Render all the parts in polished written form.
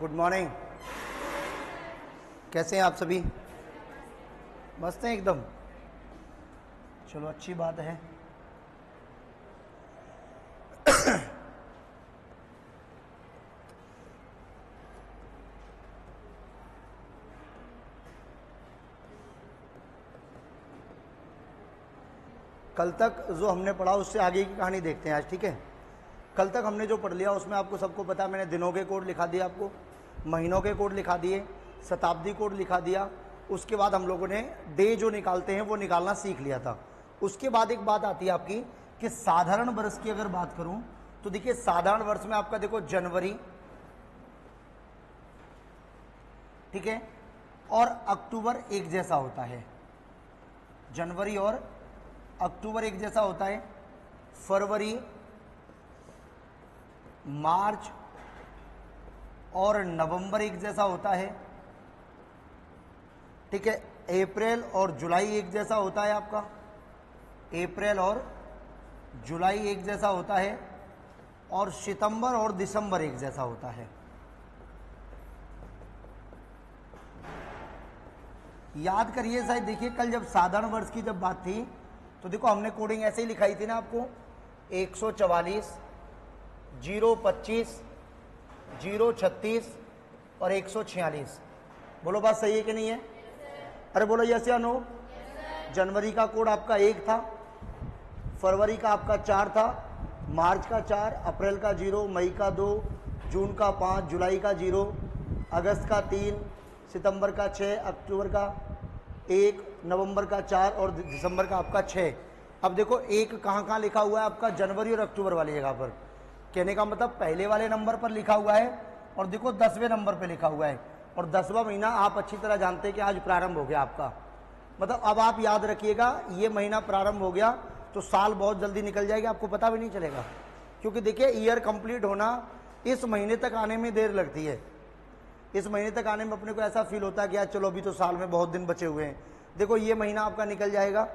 Good morning. कैसे हैं आप सभी? मस्त हैं एकदम। चलो अच्छी बात है। कल तक जो हमने पढ़ा उससे आगे की कहानी देखते हैं आज, ठीक है। कल तक हमने जो पढ़ लिया उसमें आपको सबको पता, मैंने दिनों के कोड लिखा दिया, आपको महीनों के कोड लिखा दिए, शताब्दी कोड लिखा दिया। उसके बाद हम लोगों ने डे जो निकालते हैं वो निकालना सीख लिया था। उसके बाद एक बात आती है आपकी कि साधारण वर्ष की अगर बात करूं तो देखिए साधारण वर्ष में आपका देखो जनवरी, ठीक है, और अक्टूबर एक जैसा होता है। जनवरी और अक्टूबर एक जैसा होता है। फरवरी, मार्च और नवंबर एक जैसा होता है, ठीक है। अप्रैल और जुलाई एक जैसा होता है आपका, अप्रैल और जुलाई एक जैसा होता है। और सितंबर और दिसंबर एक जैसा होता है। याद करिए, शायद देखिए कल जब साधारण वर्ष की जब बात थी तो देखो हमने कोडिंग ऐसे ही लिखाई थी ना आपको, 144, 025, 036 और 146। बोलो बात सही है कि नहीं है? अरे बोलो यस या नो। जनवरी का कोड आपका 1 था, फरवरी का आपका 4 था, मार्च का 4, अप्रैल का 0, मई का 2, जून का 5, जुलाई का 0, अगस्त का 3, सितंबर का 6, अक्टूबर का 1, नवंबर का 4 और दिसंबर का आपका 6। अब देखो एक कहाँ लिखा हुआ है आपका, जनवरी और अक्टूबर वाली जगह पर। कहने का मतलब पहले वाले नंबर पर लिखा हुआ है और देखो 10वें नंबर पर लिखा हुआ है। और 10वां महीना आप अच्छी तरह जानते हैं कि आज प्रारंभ हो गया आपका। मतलब अब आप याद रखिएगा, ये महीना प्रारंभ हो गया तो साल बहुत जल्दी निकल जाएगा, आपको पता भी नहीं चलेगा। क्योंकि देखिए ईयर कंप्लीट होना इस महीने तक आने में देर लगती है। इस महीने तक आने में अपने को ऐसा फील होता है कि यार चलो अभी तो साल में बहुत दिन बचे हुए हैं। देखो ये महीना आपका निकल जाएगा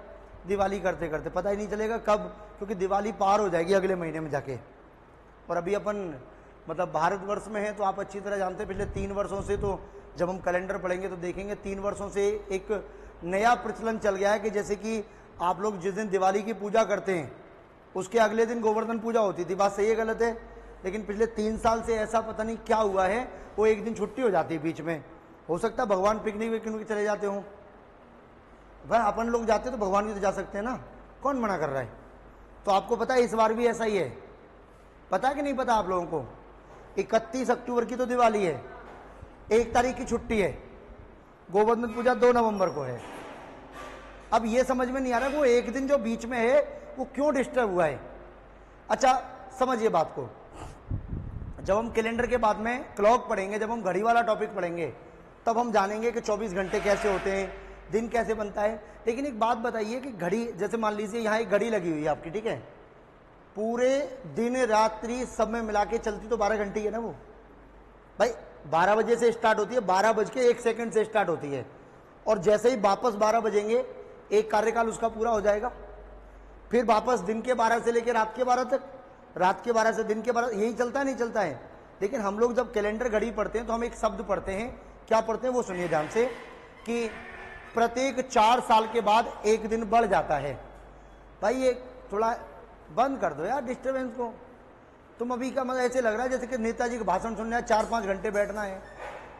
दिवाली करते करते, पता ही नहीं चलेगा कब, क्योंकि दिवाली पार हो जाएगी अगले महीने में जाके। और अभी अपन मतलब भारतवर्ष में है तो आप अच्छी तरह जानते हैं पिछले 3 वर्षों से, तो जब हम कैलेंडर पढ़ेंगे तो देखेंगे 3 वर्षों से एक नया प्रचलन चल गया है कि जैसे कि आप लोग जिस दिन दिवाली की पूजा करते हैं उसके अगले दिन गोवर्धन पूजा होती थी। बात सही है गलत है? लेकिन पिछले 3 साल से ऐसा पता नहीं क्या हुआ है, वो एक दिन छुट्टी हो जाती है बीच में। हो सकता है भगवान पिकनिक विकनिक चले जाते हों। भाई अपन लोग जाते तो भगवान भी तो जा सकते हैं ना, कौन मना कर रहा है? तो आपको पता है इस बार भी ऐसा ही है। पता कि नहीं पता आप लोगों को? 31 अक्टूबर की तो दिवाली है, 1 तारीख की छुट्टी है, गोवर्धन पूजा 2 नवंबर को है। अब ये समझ में नहीं आ रहा वो एक दिन जो बीच में है वो क्यों डिस्टर्ब हुआ है। अच्छा समझिए बात को, जब हम कैलेंडर के बाद में क्लॉक पढ़ेंगे, जब हम घड़ी वाला टॉपिक पढ़ेंगे तब हम जानेंगे कि 24 घंटे कैसे होते हैं, दिन कैसे बनता है। लेकिन एक बात बताइए कि घड़ी, जैसे मान लीजिए यहाँ एक घड़ी लगी हुई है आपकी, ठीक है, पूरे दिन रात्रि सब में मिला के चलती तो 12 घंटे है ना वो। भाई 12 बजे से स्टार्ट होती है, 12:01 से स्टार्ट होती है, और जैसे ही वापस 12 बजेंगे एक कार्यकाल उसका पूरा हो जाएगा। फिर वापस दिन के 12 से लेकर रात के 12 तक, रात के 12 से दिन के 12, यही चलता नहीं चलता है। लेकिन हम लोग जब कैलेंडर घड़ी पढ़ते हैं तो हम एक शब्द पढ़ते हैं, क्या पढ़ते हैं वो सुनिए ध्यान से, कि प्रत्येक 4 साल के बाद एक दिन बढ़ जाता है। भाई ये थोड़ा बंद कर दो यार डिस्टर्बेंस को। तुम अभी का मतलब ऐसे लग रहा है जैसे कि नेताजी का भाषण सुनना है, 4-5 घंटे बैठना है,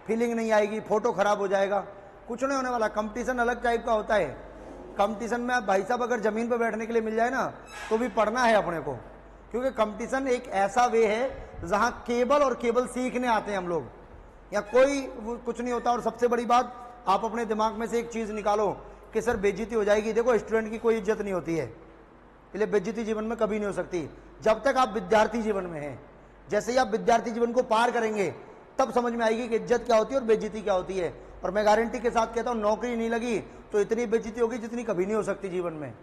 फीलिंग नहीं आएगी, फोटो खराब हो जाएगा, कुछ नहीं होने वाला। कंपटीशन अलग टाइप का होता है। कंपटीशन में आप भाई साहब अगर जमीन पर बैठने के लिए मिल जाए ना तो भी पढ़ना है अपने को, क्योंकि कंपटीशन एक ऐसा वे है जहां केवल और केवल सीखने आते हैं हम लोग, या कोई कुछ नहीं होता। और सबसे बड़ी बात, आप अपने दिमाग में से एक चीज निकालो कि सर बेइज्जती हो जाएगी। देखो स्टूडेंट की कोई इज्जत नहीं होती है, इसलिए बेइज्जती जीवन में कभी नहीं हो सकती जब तक आप विद्यार्थी जीवन में हैं। जैसे ही आप विद्यार्थी जीवन को पार करेंगे तब समझ में आएगी कि इज्जत क्या होती है और बेइज्जती क्या होती है। और मैं गारंटी के साथ कहता हूं, नौकरी नहीं लगी तो इतनी बेइज्जती होगी जितनी कभी नहीं हो सकती जीवन में।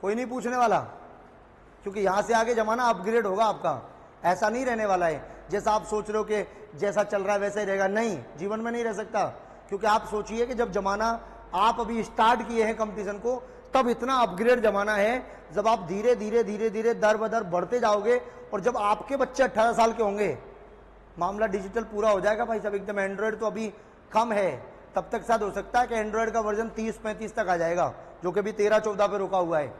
कोई नहीं पूछने वाला, क्योंकि यहां से आगे जमाना अपग्रेड होगा आपका। ऐसा नहीं रहने वाला है जैसा आप सोच रहे हो कि जैसा चल रहा है वैसा ही रहेगा। नहीं, जीवन में नहीं रह सकता। क्योंकि आप सोचिए कि जब जमाना आप अभी स्टार्ट किए हैं कंपटीशन को, तब इतना अपग्रेड जमाना है। जब आप धीरे धीरे धीरे धीरे दर बदर बढ़ते जाओगे, और जब आपके बच्चे 18 साल के होंगे, मामला डिजिटल पूरा हो जाएगा भाई साहब एकदम। एंड्रॉयड तो अभी कम है, तब तक शायद हो सकता है कि एंड्रॉयड का वर्जन 30-35 तक आ जाएगा, जो कि अभी 13-14 पे रुका हुआ है।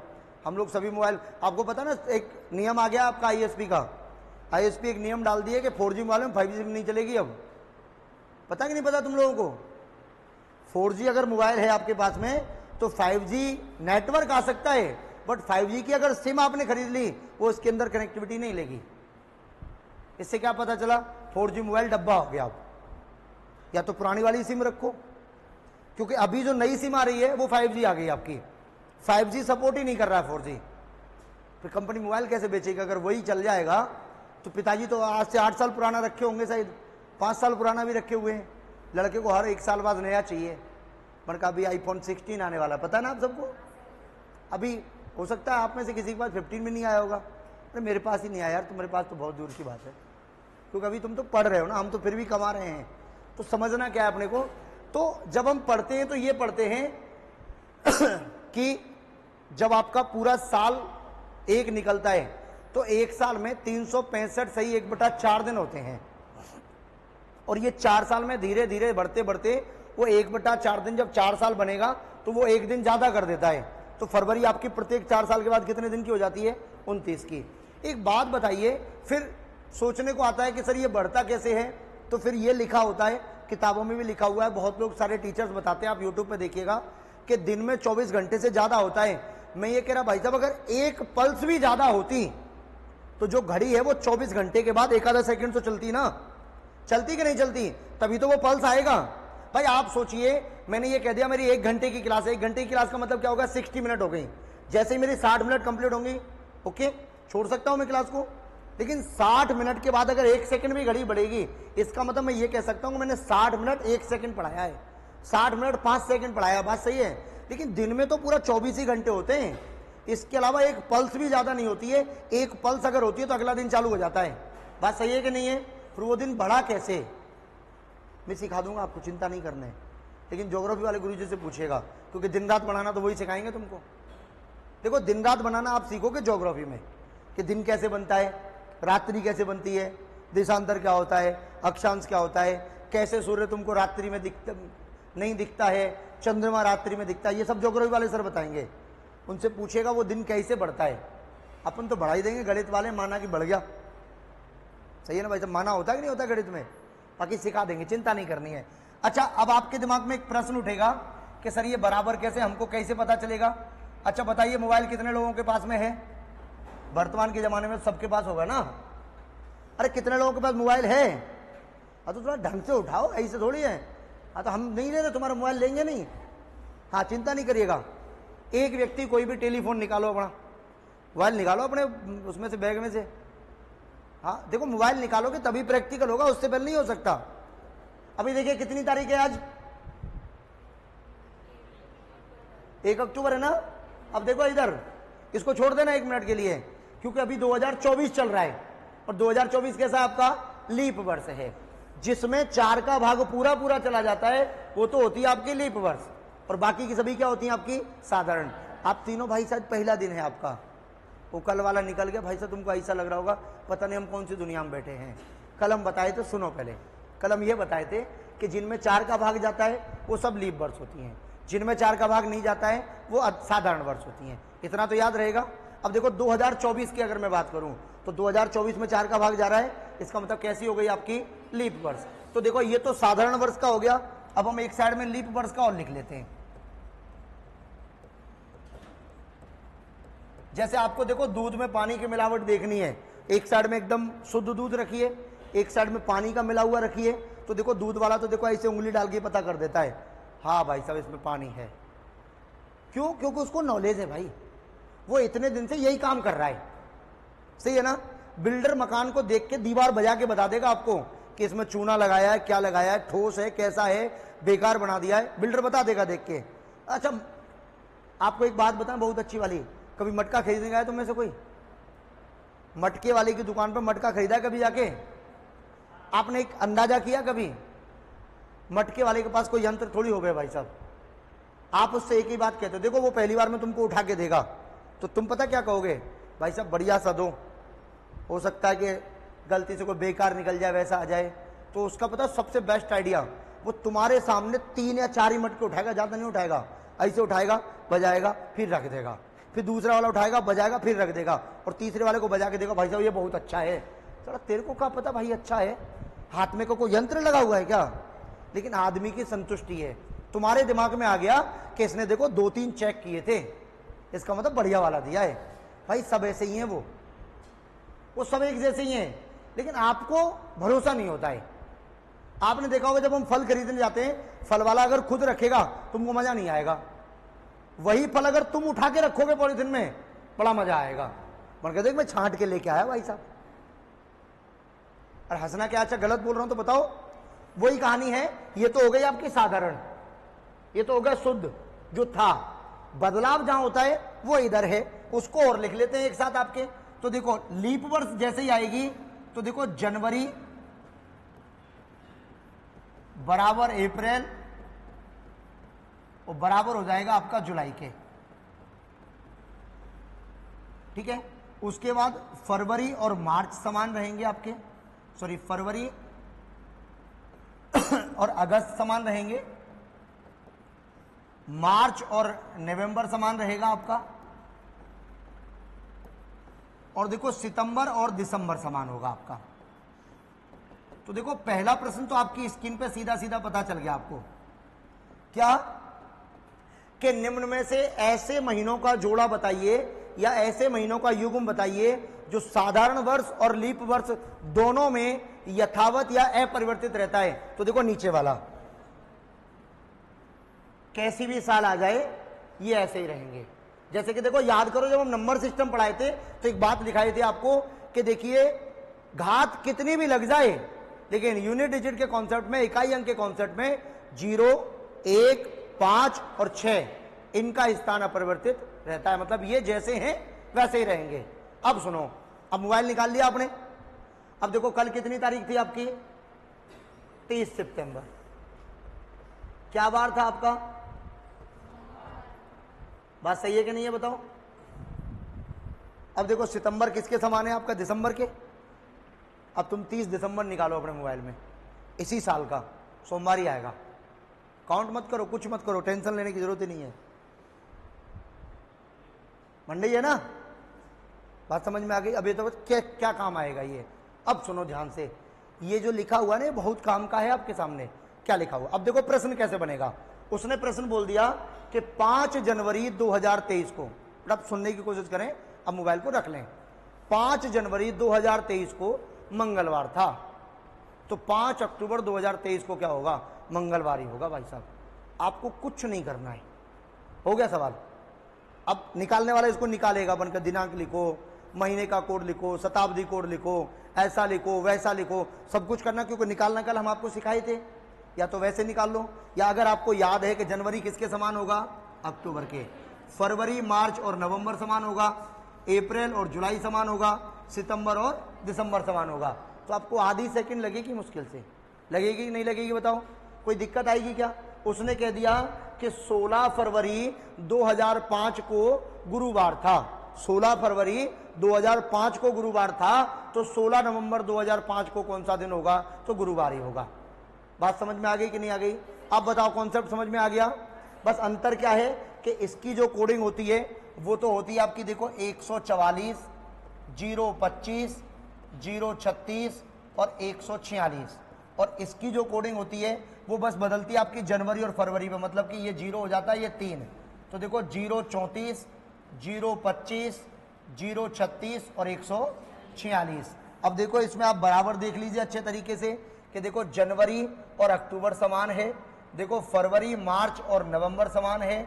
हम लोग सभी मोबाइल, आपको पता ना एक नियम आ गया आपका आईएसपी का, आईएसपी एक नियम डाल दिए कि 4G मोबाइल में 5G नहीं चलेगी। अब पता कि नहीं पता तुम लोगों को? 4G अगर मोबाइल है आपके पास में तो 5G नेटवर्क आ सकता है, बट 5G की अगर सिम आपने खरीद ली वो इसके अंदर कनेक्टिविटी नहीं लेगी। इससे क्या पता चला? 4G मोबाइल डब्बा हो गया। अब या तो पुरानी वाली सिम रखो, क्योंकि अभी जो नई सिम आ रही है वो 5G आ गई आपकी, 5G सपोर्ट ही नहीं कर रहा है 4G। फिर कंपनी मोबाइल कैसे बेचेगी? अगर वही चल जाएगा तो पिताजी तो आज से 8 साल पुराना रखे होंगे, शायद 5 साल पुराना भी रखे हुए हैं। लड़के को हर 1 साल बाद नया चाहिए। मैंने कहा अभी iPhone 16 आने वाला, पता ना आप सबको? अभी हो सकता है आप में से किसी के पास 15 में नहीं आया होगा। अरे मेरे पास ही नहीं आया यार, तुम्हारे पास तो बहुत दूर की बात है, क्योंकि अभी तुम तो पढ़ रहे हो ना, हम तो फिर भी कमा रहे हैं। तो समझना क्या है अपने को, तो जब हम पढ़ते हैं तो ये पढ़ते हैं कि जब आपका पूरा साल एक निकलता है तो एक साल में 365 सही 1/4 दिन होते हैं, और ये 4 साल में धीरे धीरे बढ़ते बढ़ते वो 1/4 दिन, जब 4 साल बनेगा तो वो 1 दिन ज्यादा कर देता है। तो फरवरी आपकी प्रत्येक 4 साल के बाद कितने दिन की हो जाती है? 29 की। एक बात बताइए, फिर सोचने को आता है कि सर ये बढ़ता कैसे है? तो फिर ये लिखा होता है, किताबों में भी लिखा हुआ है, बहुत लोग सारे टीचर्स बताते हैं, आप यूट्यूब पे देखिएगा कि दिन में 24 घंटे से ज्यादा होता है। मैं ये कह रहा भाई साहब, अगर एक पल्स भी ज्यादा होती तो जो घड़ी है वो 24 घंटे के बाद 1 आधा सेकंड तो चलती ना, चलती कि नहीं चलती? तभी तो वो पल्स आएगा। भाई आप सोचिए, मैंने ये कह दिया मेरी 1 घंटे की क्लास है, 1 घंटे की क्लास का मतलब क्या होगा? 60 मिनट हो गई। जैसे ही मेरी 60 मिनट कंप्लीट होंगी, ओके छोड़ सकता हूं मैं क्लास को, लेकिन 60 मिनट के बाद अगर 1 सेकंड भी घड़ी बढ़ेगी, इसका मतलब मैं ये कह सकता हूं मैंने 60 मिनट 1 सेकंड पढ़ाया है, 60 मिनट 5 सेकंड पढ़ाया। बात सही है, लेकिन दिन में तो पूरा 24 ही घंटे होते हैं। इसके अलावा एक पल्स भी ज्यादा नहीं होती है, एक पल्स अगर होती है तो अगला दिन चालू हो जाता है। बात सही है कि नहीं है? फिर वो दिन बढ़ा कैसे, मैं सिखा दूंगा आपको, चिंता नहीं करना है। लेकिन ज्योग्राफी वाले गुरुजी से पूछेगा, क्योंकि दिन रात बनाना तो वही सिखाएंगे तुमको। देखो दिन रात बनाना आप सीखोगे ज्योग्राफी में, कि दिन कैसे बनता है, रात्रि कैसे बनती है, देशांतर क्या होता है, अक्षांश क्या होता है, कैसे सूर्य तुमको रात्रि में नहीं दिखता है, चंद्रमा रात्रि में दिखता है, ये सब ज्योग्राफी वाले सर बताएंगे। उनसे पूछेगा वो दिन कैसे बढ़ता है। अपन तो बढ़ा ही देंगे, गणित वाले माना कि बढ़ गया, सही है ना भाई साहब? माना होता है कि नहीं होता गणित में? बाकी सिखा देंगे, चिंता नहीं करनी है। अच्छा, अब आपके दिमाग में एक प्रश्न उठेगा कि सर ये बराबर कैसे, हमको कैसे पता चलेगा? अच्छा बताइए, मोबाइल कितने लोगों के पास में है? वर्तमान के जमाने में सबके पास होगा ना। अरे कितने लोगों के पास मोबाइल है? हाँ तो थोड़ा ढंग से उठाओ, ऐसे थोड़ी है। हाँ तो हम नहीं ले रहे, तुम्हारा मोबाइल लेंगे नहीं। हाँ चिंता नहीं करिएगा। एक व्यक्ति कोई भी टेलीफोन निकालो, अपना मोबाइल निकालो अपने उसमें से, बैग में से। हाँ देखो, मोबाइल निकालोगे तभी प्रैक्टिकल होगा, उससे पहले नहीं हो सकता। अभी देखिए कितनी तारीख है आज? 1 अक्टूबर है ना। अब देखो इधर, इसको छोड़ देना 1 मिनट के लिए, क्योंकि अभी 2024 चल रहा है, और 2024 कैसा आपका लीप वर्ष है, जिसमें 4 का भाग पूरा पूरा चला जाता है, वो तो होती है आपकी लीप वर्ष, और बाकी की सभी क्या होती है आपकी साधारण। आप तीनों भाई शायद पहला दिन है आपका, वो कल वाला निकल गया भाई साहब, तुमको ऐसा लग रहा होगा पता नहीं हम कौन सी दुनिया में बैठे हैं। कल हम बताए थे, सुनो पहले, कल हम ये बताए थे कि जिनमें 4 का भाग जाता है वो सब लीप वर्ष होती हैं, जिनमें 4 का भाग नहीं जाता है वो साधारण वर्ष होती हैं। इतना तो याद रहेगा। अब देखो 2024 की अगर मैं बात करूं तो 2024 में 4 का भाग जा रहा है, इसका मतलब कैसी हो गई आपकी लीप वर्ष। तो देखो ये तो साधारण वर्ष का हो गया। अब हम एक साइड में लीप वर्ष का और लिख लेते हैं। जैसे आपको देखो दूध में पानी की मिलावट देखनी है, एक साइड में एकदम शुद्ध दूध रखिए, एक साइड में पानी का मिला हुआ रखिए, तो देखो दूध वाला तो देखो ऐसे उंगली डाल के पता कर देता है, हाँ भाई साहब इसमें पानी है। क्यों? क्योंकि उसको नॉलेज है भाई, वो इतने दिन से यही काम कर रहा है, सही है ना। बिल्डर मकान को देख के दीवार बजा के बता देगा आपको कि इसमें चूना लगाया है, क्या लगाया है, ठोस है, कैसा है, बेकार बना दिया है, बिल्डर बता देगा देख के। अच्छा आपको एक बात बताएं बहुत अच्छी वाली, कभी मटका खरीदने गया तुम में से कोई? मटके वाले की दुकान पर मटका खरीदा कभी जाके? आपने एक अंदाजा किया कभी? मटके वाले के पास कोई यंत्र थोड़ी हो गए भाई साहब। आप उससे एक ही बात कहते हो, देखो वो पहली बार में तुमको उठा के देगा तो तुम पता क्या कहोगे? भाई साहब बढ़िया सा दो, हो सकता है कि गलती से कोई बेकार निकल जाए वैसा आ जाए, तो उसका पता सबसे बेस्ट आइडिया, वो तुम्हारे सामने 3 या 4 ही मटके उठाएगा, ज़्यादा नहीं उठाएगा, ऐसे उठाएगा, बजाएगा, फिर रख देगा, फिर दूसरा वाला उठाएगा, बजाएगा, फिर रख देगा, और तीसरे वाले को बजा के देगा, भाई साहब ये बहुत अच्छा है। चलो तेरे को क्या पता भाई अच्छा है, हाथ में कोई यंत्र लगा हुआ है क्या? लेकिन आदमी की संतुष्टि है। तुम्हारे दिमाग में आ गया कि इसने देखो 2-3 चेक किए थे, इसका मतलब बढ़िया वाला दिया है। भाई सब ऐसे ही हैं, वो सब एक जैसे ही हैं, लेकिन आपको भरोसा नहीं होता है। आपने देखा होगा जब हम फल खरीदने जाते हैं, फल वाला अगर खुद रखेगा तुमको मजा नहीं आएगा, वही फल अगर तुम उठा के रखोगे पॉलिथीन में बड़ा मजा आएगा। बन के देख मैं छांट के लेके आया भाई साहब। और हंसना क्या, अच्छा गलत बोल रहा हूं तो बताओ। वही कहानी है, ये तो हो गई आपकी साधारण, ये तो हो गया शुद्ध जो था। बदलाव जहां होता है वो इधर है, उसको और लिख लेते हैं एक साथ आपके। तो देखो लीप वर्ष जैसे ही आएगी तो देखो जनवरी बराबर अप्रैल और बराबर हो जाएगा आपका जुलाई के, ठीक है। उसके बाद फरवरी और मार्च समान रहेंगे आपके, सॉरी फरवरी और अगस्त समान रहेंगे, मार्च और नवंबर समान रहेगा आपका, और देखो सितंबर और दिसंबर समान होगा आपका। तो देखो पहला प्रश्न तो आपकी स्क्रीन पे सीधा सीधा पता चल गया आपको, क्या कि निम्न में से ऐसे महीनों का जोड़ा बताइए या ऐसे महीनों का युग्म बताइए जो साधारण वर्ष और लीप वर्ष दोनों में यथावत या अपरिवर्तित रहता है। तो देखो नीचे वाला, कैसी भी साल आ जाए ये ऐसे ही रहेंगे। जैसे कि देखो याद करो जब हम नंबर सिस्टम पढ़ाए थे तो एक बात लिखाई थी आपको कि देखिए घात कितनी भी लग जाए, लेकिन यूनिट डिजिट के कॉन्सेप्ट में, इकाई अंक के कॉन्सेप्ट में 0, 1, 5 और 6 इनका स्थान अपरिवर्तित रहता है। मतलब ये जैसे हैं वैसे ही रहेंगे। अब सुनो, अब मोबाइल निकाल लिया आपने, अब देखो कल कितनी तारीख थी आपकी, 30 सितंबर। क्या बार था आपका? बात सही है कि नहीं है बताओ। अब देखो सितंबर किसके समान है आपका? दिसंबर के। अब तुम 30 दिसंबर निकालो अपने मोबाइल में, इसी साल का, सोमवार ही आएगा। काउंट मत करो, कुछ मत करो, टेंशन लेने की जरूरत ही नहीं है। मंडे है ना, बात समझ में आ गई। अब ये तो क्या क्या काम आएगा ये। अब सुनो ध्यान से, ये जो लिखा हुआ ना बहुत काम का है आपके सामने। क्या लिखा हुआ? अब देखो प्रश्न कैसे बनेगा। उसने प्रश्न बोल दिया कि 5 जनवरी 2023 को, अब सुनने की कोशिश करें, अब मोबाइल को रख लें। 5 जनवरी 2023 को मंगलवार था, तो 5 अक्टूबर 2023 को क्या होगा? मंगलवार ही होगा भाई साहब। आपको कुछ नहीं करना है, हो गया सवाल। अब निकालने वाला इसको निकालेगा, बनकर दिनांक लिखो, महीने का कोड लिखो, शताब्दी कोड लिखो, ऐसा लिखो वैसा लिखो, सब कुछ करना, क्योंकि निकालना कल हम आपको सिखाए थे। या तो वैसे निकाल लो, या अगर आपको याद है कि जनवरी किसके समान होगा? अक्टूबर के। फरवरी, मार्च और नवंबर समान होगा, अप्रैल और जुलाई समान होगा, सितंबर और दिसंबर समान होगा। तो आपको आधी सेकंड लगेगी, मुश्किल से लगेगी कि नहीं लगेगी बताओ? कोई दिक्कत आएगी क्या? उसने कह दिया कि 16 फरवरी 2005 को गुरुवार था, 16 फरवरी 2005 को गुरुवार था, तो 16 नवंबर 2005 को कौन सा दिन होगा? तो गुरुवार ही होगा। बात समझ में आ गई कि नहीं आ गई? अब बताओ, कॉन्सेप्ट समझ में आ गया? बस अंतर क्या है कि इसकी जो कोडिंग होती है वो तो होती है आपकी, देखो 144, 025, 036 और 146, और इसकी जो कोडिंग होती है वो बस बदलती है आपकी जनवरी और फरवरी में। मतलब कि ये 0 हो जाता है, ये 3, तो देखो 034, 025, 036 और 146। अब देखो इसमें आप बराबर देख लीजिए अच्छे तरीके से कि देखो जनवरी और अक्टूबर समान है, देखो फरवरी, मार्च और नवंबर समान है,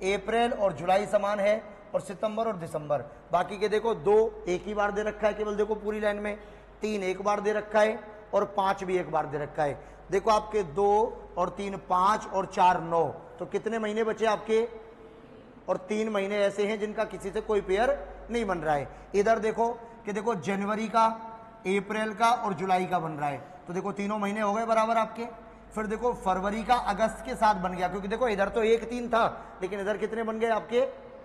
अप्रैल और जुलाई समान है, और सितंबर और दिसंबर। बाकी के देखो 2 एक ही बार दे रखा है केवल, देखो पूरी लाइन में 3 एक बार दे रखा है, और 5 भी एक बार दे रखा है। देखो आपके 2 और 3 5 और 4 9, तो कितने महीने बचे आपके? और 3 महीने ऐसे हैं जिनका किसी से कोई पेयर नहीं बन रहा है। इधर देखो कि देखो जनवरी का, अप्रैल का और जुलाई का बन रहा है, तो देखो तीनों महीने हो गए बराबर आपके। फिर देखो फरवरी का अगस्त के साथ बन गया, क्योंकि देखो इधर तो 1 3 था, लेकिन इधर कितने बन गए आपके?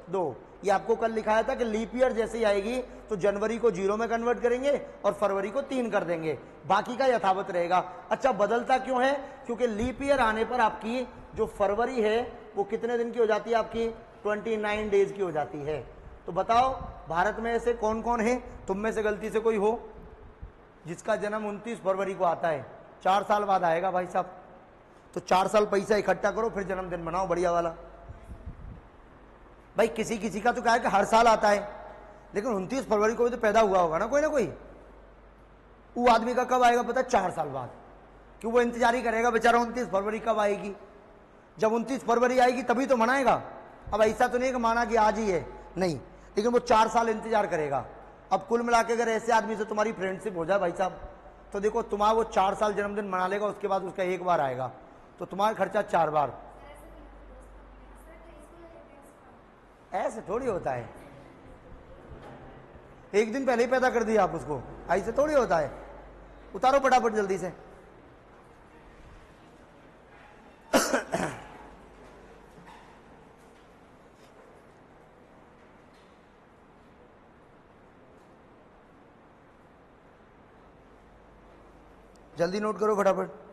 2। ये आपको कल लिखाया था कि लीप ईयर जैसे ही आएगी तो जनवरी को 0 में कन्वर्ट करेंगे और फरवरी को 3 कर देंगे, बाकी का यथावत रहेगा। अच्छा, बदलता क्यों है? क्योंकि लीप ईयर आने पर आपकी जो फरवरी है वो कितने दिन की हो जाती है? आपकी 29 डेज की हो जाती है। तो बताओ भारत में ऐसे कौन कौन है, तुम में से गलती से कोई हो जिसका जन्म 29 फरवरी को आता है? 4 साल बाद आएगा भाई साहब। तो 4 साल पैसा इकट्ठा करो, फिर जन्मदिन मनाओ बढ़िया वाला। भाई किसी किसी का तो क्या है कि हर साल आता है, लेकिन 29 फरवरी को भी तो पैदा हुआ होगा ना कोई ना कोई। वो आदमी का कब आएगा पता? 4 साल बाद। क्यों? वो इंतजार ही करेगा बेचारा 29 फरवरी कब आएगी। जब 29 फरवरी आएगी तभी तो मनाएगा। अब ऐसा तो नहीं कि माना कि आज ही है, नहीं, लेकिन वो 4 साल इंतजार करेगा। अब कुल मिला के अगर ऐसे आदमी से तुम्हारी फ्रेंडशिप हो जाए भाई साहब, तो देखो तुम्हारा वो 4 साल जन्मदिन मना लेगा, उसके बाद उसका एक बार आएगा, तो तुम्हारा खर्चा 4 बार। ऐसे थोड़ी होता है, एक दिन पहले ही पैदा कर दिया आप उसको, ऐसे थोड़ी होता है। उतारो फटाफट जल्दी से। जल्दी नोट करो फटाफट।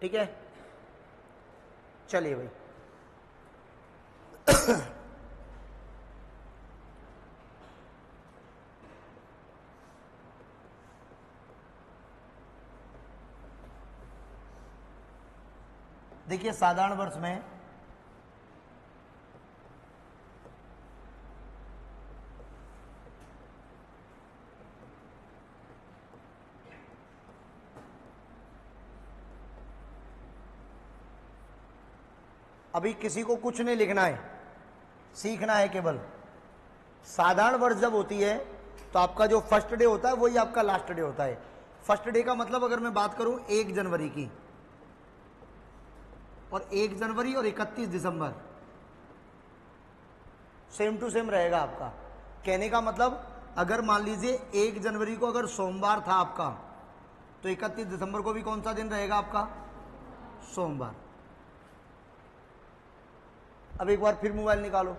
ठीक है, चलिए भाई। देखिए साधारण वर्ष में अभी किसी को कुछ नहीं लिखना है, सीखना है केवल। साधारण वर्ष जब होती है तो आपका जो फर्स्ट डे होता है वही आपका लास्ट डे होता है। फर्स्ट डे का मतलब अगर मैं बात करूं 1 जनवरी की, और 1 जनवरी और 31 दिसंबर सेम टू सेम रहेगा आपका। कहने का मतलब अगर मान लीजिए 1 जनवरी को अगर सोमवार था आपका, तो 31 दिसंबर को भी कौन सा दिन रहेगा आपका? सोमवार। अब एक बार फिर मोबाइल निकालो,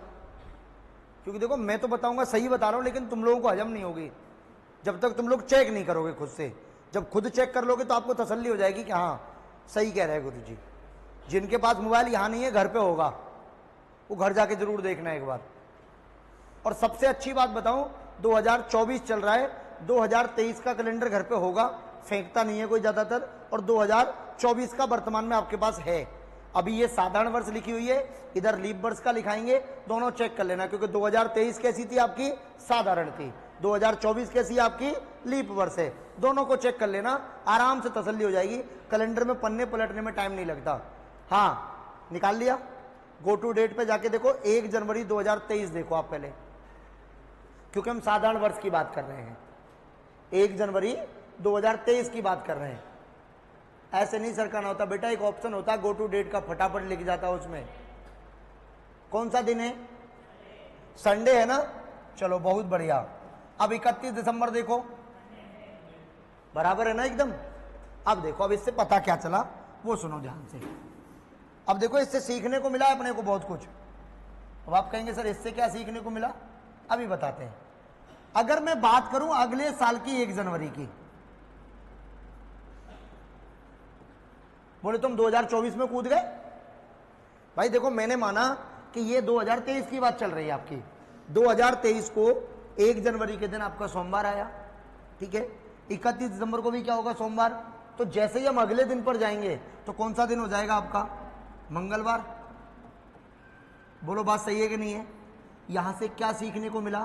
क्योंकि देखो मैं तो बताऊंगा सही बता रहा हूं, लेकिन तुम लोगों को हजम नहीं होगी जब तक तुम लोग चेक नहीं करोगे खुद से। जब खुद चेक कर लोगे तो आपको तसल्ली हो जाएगी कि हाँ सही कह रहे हैं गुरु जी। जिनके पास मोबाइल यहां नहीं है घर पे होगा, वो घर जाके जरूर देखना एक बार। और सबसे अच्छी बात बताऊं, 2024 चल रहा है, 2023 का कैलेंडर घर पे होगा, फेंकता नहीं है कोई ज्यादातर, और 2024 का वर्तमान में आपके पास है। अभी ये साधारण वर्ष लिखी हुई है, इधर लीप वर्ष का लिखाएंगे, दोनों चेक कर लेना, क्योंकि 2023 कैसी थी आपकी? साधारण थी। 2024 कैसी आपकी? लीप वर्ष है। दोनों को चेक कर लेना, आराम से तसल्ली हो जाएगी। कैलेंडर में पन्ने पलटने में टाइम नहीं लगता। हाँ निकाल लिया, गो टू डेट पे जाके देखो 1 जनवरी 2023 देखो आप पहले, क्योंकि हम साधारण वर्ष की बात कर रहे हैं। 1 जनवरी 2023 की बात कर रहे हैं। ऐसे नहीं सरकाना होता बेटा, एक ऑप्शन होता है गो टू डेट का, फटाफट लिख जाता है उसमें। कौन सा दिन है? संडे है ना, चलो बहुत बढ़िया। अब 31 दिसंबर देखो, बराबर है ना एकदम। अब देखो, अब इससे पता क्या चला वो सुनो ध्यान से। अब देखो, इससे सीखने को मिला अपने को बहुत कुछ। अब आप कहेंगे सर इससे क्या सीखने को मिला, अभी बताते हैं। अगर मैं बात करूं अगले साल की 1 जनवरी की, बोले तुम 2024 में कूद गए। भाई देखो, मैंने माना कि ये 2023 की बात चल रही है आपकी। 2023 को 1 जनवरी के दिन आपका सोमवार आया, ठीक है। 31 दिसंबर को भी क्या होगा, सोमवार। तो जैसे ही हम अगले दिन पर जाएंगे तो कौन सा दिन हो जाएगा आपका, मंगलवार। बोलो बात सही है कि नहीं है। यहां से क्या सीखने को मिला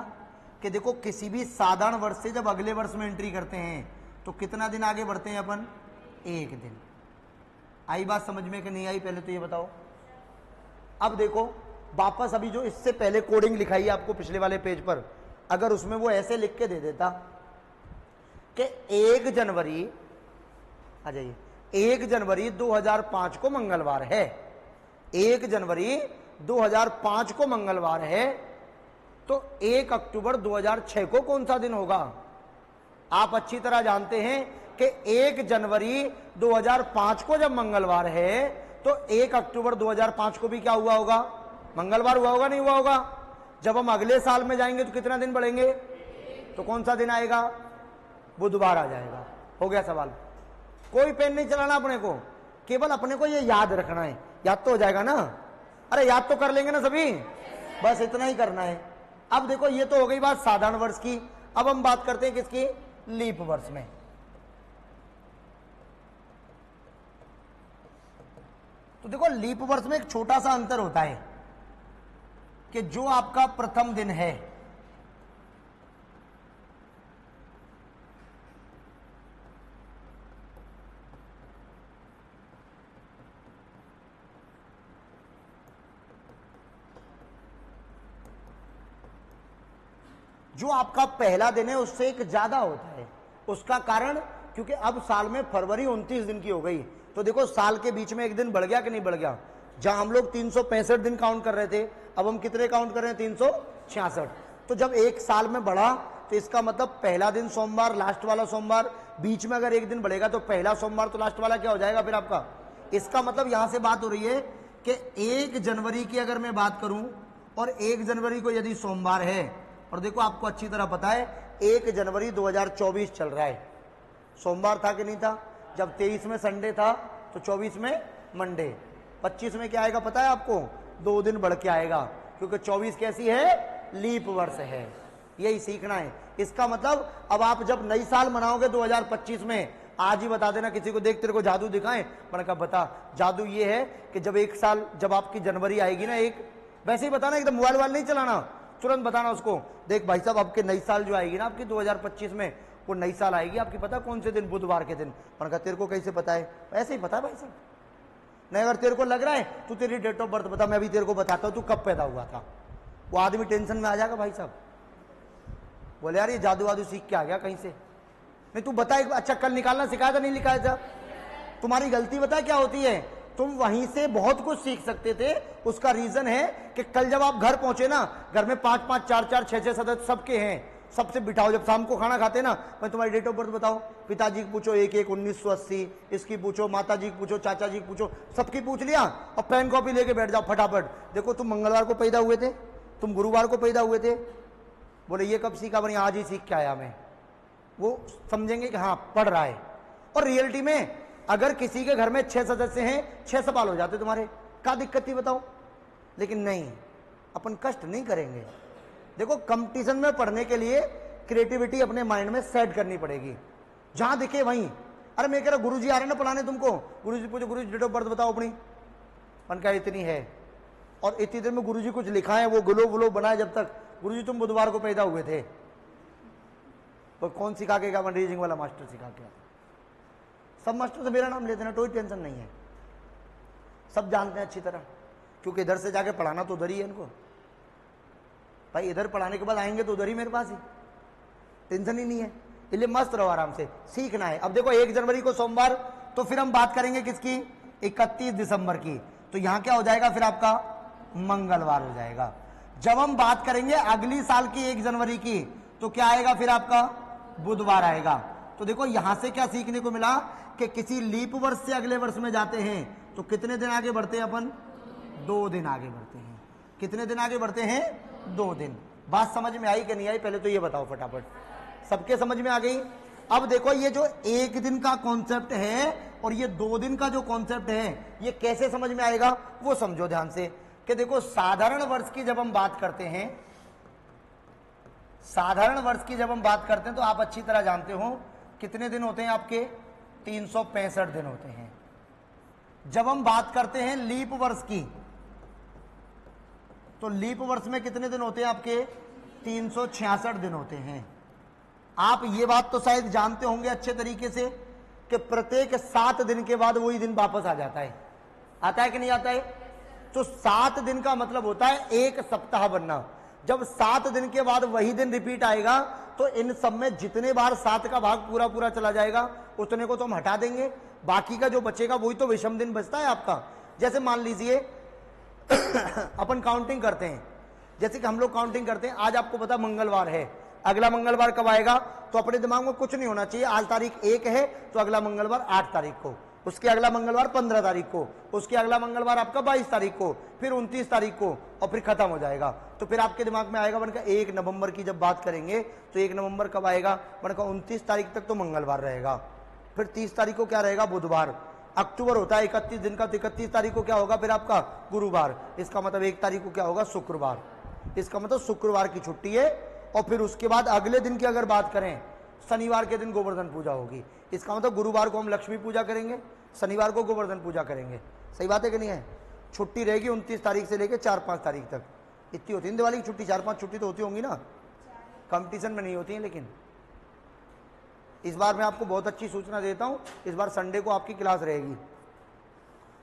कि देखो, किसी भी साधारण वर्ष से जब अगले वर्ष में एंट्री करते हैं तो कितना दिन आगे बढ़ते हैं अपन, 1 दिन। आई बात समझ में कि नहीं आई, पहले तो ये बताओ। अब देखो वापस, अभी जो इससे पहले कोडिंग लिखाई है आपको पिछले वाले पेज पर, अगर उसमें वो ऐसे लिख के दे देता कि 1 जनवरी, आ जाइए, 1 जनवरी 2005 को मंगलवार है, 1 जनवरी 2005 को मंगलवार है, तो 1 अक्टूबर 2006 को कौन सा दिन होगा। आप अच्छी तरह जानते हैं कि 1 जनवरी 2005 को जब मंगलवार है तो 1 अक्टूबर 2005 को भी क्या हुआ होगा, मंगलवार हुआ होगा, नहीं हुआ होगा। जब हम अगले साल में जाएंगे तो कितना दिन बढ़ेंगे, तो कौन सा दिन आएगा, बुधवार आ जाएगा। हो गया सवाल। कोई पेन नहीं चलाना अपने को, केवल अपने को ये याद रखना है। याद तो हो जाएगा ना, अरे याद तो कर लेंगे ना सभी, बस इतना ही करना है। अब देखो, ये तो हो गई बात साधारण वर्ष की। अब हम बात करते हैं किसकी, लीप वर्ष में। तो देखो, लीप वर्ष में एक छोटा सा अंतर होता है कि जो आपका प्रथम दिन है, जो आपका पहला दिन है उससे एक ज्यादा होता है। उसका कारण, क्योंकि अब साल में फरवरी 29 दिन की हो गई, तो देखो साल के बीच में एक दिन बढ़ गया कि नहीं बढ़ गया। जहां हम लोग 365 दिन काउंट कर रहे थे, अब हम कितने काउंट कर रहे हैं, 366। तो जब एक साल में बढ़ा तो इसका मतलब पहला दिन सोमवार, लास्ट वाला सोमवार, बीच में अगर एक दिन बढ़ेगा तो पहला सोमवार तो लास्ट वाला क्या हो जाएगा फिर आपका। इसका मतलब यहां से बात हो रही है कि 1 जनवरी की अगर मैं बात करूं और 1 जनवरी को यदि सोमवार है, और देखो आपको अच्छी तरह पता है 1 जनवरी 2024 चल रहा है, सोमवार था कि नहीं था। जब 23 में संडे था तो 24 में मंडे, 25 में क्या आएगा पता है आपको, 2 दिन बढ़ के आएगा, क्योंकि 24 कैसी है, लीप वर्ष है। यही सीखना है। इसका मतलब अब आप जब नई साल मनाओगे 2025 में, आज ही बता देना किसी को, देख तेरे को जादू दिखाएं, मैंने कहा बता। जादू ये है कि जब एक साल, जब आपकी जनवरी आएगी ना, एक वैसे ही बताना, एकदम मोबाइल वाल नहीं चलाना, तुरंत बताना उसको, देख भाई साहब आपके नई साल जो आएगी ना आपकी 2025 में, वो नई साल आएगी आपकी, पता कौन से दिन, बुधवार के दिन। मैंने कहा तेरे को कैसे पता है, ऐसे ही पता है भाई साहब। नहीं अगर तेरे को लग रहा है, तू तेरी डेट ऑफ बर्थ बता, मैं अभी तेरे को बताता हूँ तू कब पैदा हुआ था। वो आदमी टेंशन में आ जाएगा भाई साहब, बोले यार ये जादू वादू सीख के आ गया कहीं से। नहीं तू बता, अच्छा कल निकालना सिखाया था, नहीं लिखाया था। तुम्हारी गलती बता क्या होती है, तुम वहीं से बहुत कुछ सीख सकते थे। उसका रीजन है कि कल जब आप घर पहुंचे ना, घर में 5-5, 4-4, 6-6 सदस्य सबके हैं, सबसे बिठाओ, जब शाम को खाना खाते ना, मैं तुम्हारी डेट ऑफ बर्थ बताओ, पिताजी की पूछो 1-1-1980, इसकी पूछो, माता जी की पूछो, चाचा जी की पूछो, सबकी पूछ लिया, और पेन कॉपी लेके बैठ जाओ फटाफट। देखो तुम मंगलवार को पैदा हुए थे, तुम गुरुवार को पैदा हुए थे, बोले ये कब सीखा, बनी आज ही सीख के आया मैं। वो समझेंगे कि हाँ पढ़ रहा है। और रियलिटी में अगर किसी के घर में 6 सदस्य हैं, 6 सवाल हो जाते तुम्हारे, क्या दिक्कत थी बताओ। लेकिन नहीं, अपन कष्ट नहीं करेंगे। देखो कंपटीशन में पढ़ने के लिए क्रिएटिविटी अपने माइंड में सेट करनी पड़ेगी, जहां दिखे वहीं। अरे मैं कह रहा गुरुजी आ रहे ना पढ़ाने तुमको, गुरुजी पूछो गुरुजी डेट ऑफ बर्थ बताओ अपनी, मन का इतनी है, और इतनी देर में गुरुजी कुछ लिखा है, वो ग्लोब व्लोब बनाए, जब तक गुरुजी तुम बुधवार को पैदा हुए थे, तो कौन सिखा के गया, रीडिंग वाला मास्टर सिखा के। सब मास्टर से मेरा नाम लेते ना, कोई टेंशन नहीं है, सब जानते हैं अच्छी तरह, क्योंकि इधर से जाके पढ़ाना तो उधर ही है इनको। भाई इधर पढ़ाने के बाद आएंगे तो उधर ही मेरे पास ही, टेंशन ही नहीं है। इसलिए मस्त रहो, आराम से सीखना है। अब देखो 1 जनवरी को सोमवार, तो फिर हम बात करेंगे किसकी, 31 दिसंबर की। तो यहां क्या हो जाएगा फिर आपका, मंगलवार हो जाएगा। जब हम बात करेंगे अगली साल की 1 जनवरी की, तो क्या आएगा फिर आपका? बुधवार आएगा। तो देखो यहां से क्या सीखने को मिला कि किसी लीप वर्ष से अगले वर्ष में जाते हैं तो कितने दिन आगे बढ़ते हैं अपन? 2 दिन आगे बढ़ते हैं। कितने दिन आगे बढ़ते हैं? 2 दिन। बात समझ में आई कि नहीं आई? पहले तो ये बताओ फटाफट। सबके समझ में आ गई? अब देखो ये जो 1 दिन का कॉन्सेप्ट है और ये 2 दिन का जो कॉन्सेप्ट है, ये कैसे समझ में आएगा वो समझो ध्यान से। कि देखो साधारण वर्ष की जब हम बात करते हैं, साधारण वर्ष की जब हम बात करते हैं तो आप अच्छी तरह जानते हो कितने दिन होते हैं आपके? 365 दिन होते हैं। जब हम बात करते हैं लीप वर्ष की, तो लीप वर्ष में कितने दिन होते हैं आपके? 366 दिन होते हैं। आप ये बात तो शायद जानते होंगे अच्छे तरीके से कि प्रत्येक 7 दिन के बाद वही दिन वापस आ जाता है। आता है कि नहीं आता है? तो 7 दिन का मतलब होता है 1 सप्ताह बनना। जब 7 दिन के बाद वही दिन रिपीट आएगा तो इन सब में जितने बार 7 का भाग पूरा पूरा चला जाएगा उतने को तो हम हटा देंगे, बाकी का जो बचेगा वही तो विषम दिन बचता है आपका। जैसे मान लीजिए अपन काउंटिंग करते हैं, जैसे कि हम लोग काउंटिंग करते हैं, आज आपको पता मंगलवार है, अगला मंगलवार कब आएगा? तो अपने दिमाग में कुछ नहीं होना चाहिए, आज तारीख 1 है तो अगला मंगलवार 8 तारीख को, उसके अगला मंगलवार 15 तारीख को, उसके अगला मंगलवार आपका 22 तारीख को, फिर 29 तारीख को, और फिर खत्म हो जाएगा। तो फिर आपके दिमाग में आएगा बनकर 1 नवंबर की जब बात करेंगे तो 1 नवंबर कब आएगा? बनकर 29 तारीख तक तो मंगलवार रहेगा, फिर 30 तारीख को क्या रहेगा? बुधवार। अक्टूबर होता है 31 दिन का, तो 31 तारीख को क्या होगा फिर आपका? गुरुवार। इसका मतलब 1 तारीख को क्या होगा? शुक्रवार। इसका मतलब शुक्रवार की छुट्टी है। और फिर उसके बाद अगले दिन की अगर बात करें, शनिवार के दिन गोवर्धन पूजा होगी। इसका मतलब गुरुवार को हम लक्ष्मी पूजा करेंगे, शनिवार को गोवर्धन पूजा करेंगे। सही बात है कि नहीं है? छुट्टी रहेगी 29 तारीख से लेकर 4-5 तारीख तक, इतनी होती है दिवाली की छुट्टी। 4-5 छुट्टी तो होती होंगी ना, कंपटीशन में नहीं होती है। लेकिन इस बार मैं आपको बहुत अच्छी सूचना देता हूं, इस बार संडे को आपकी क्लास रहेगी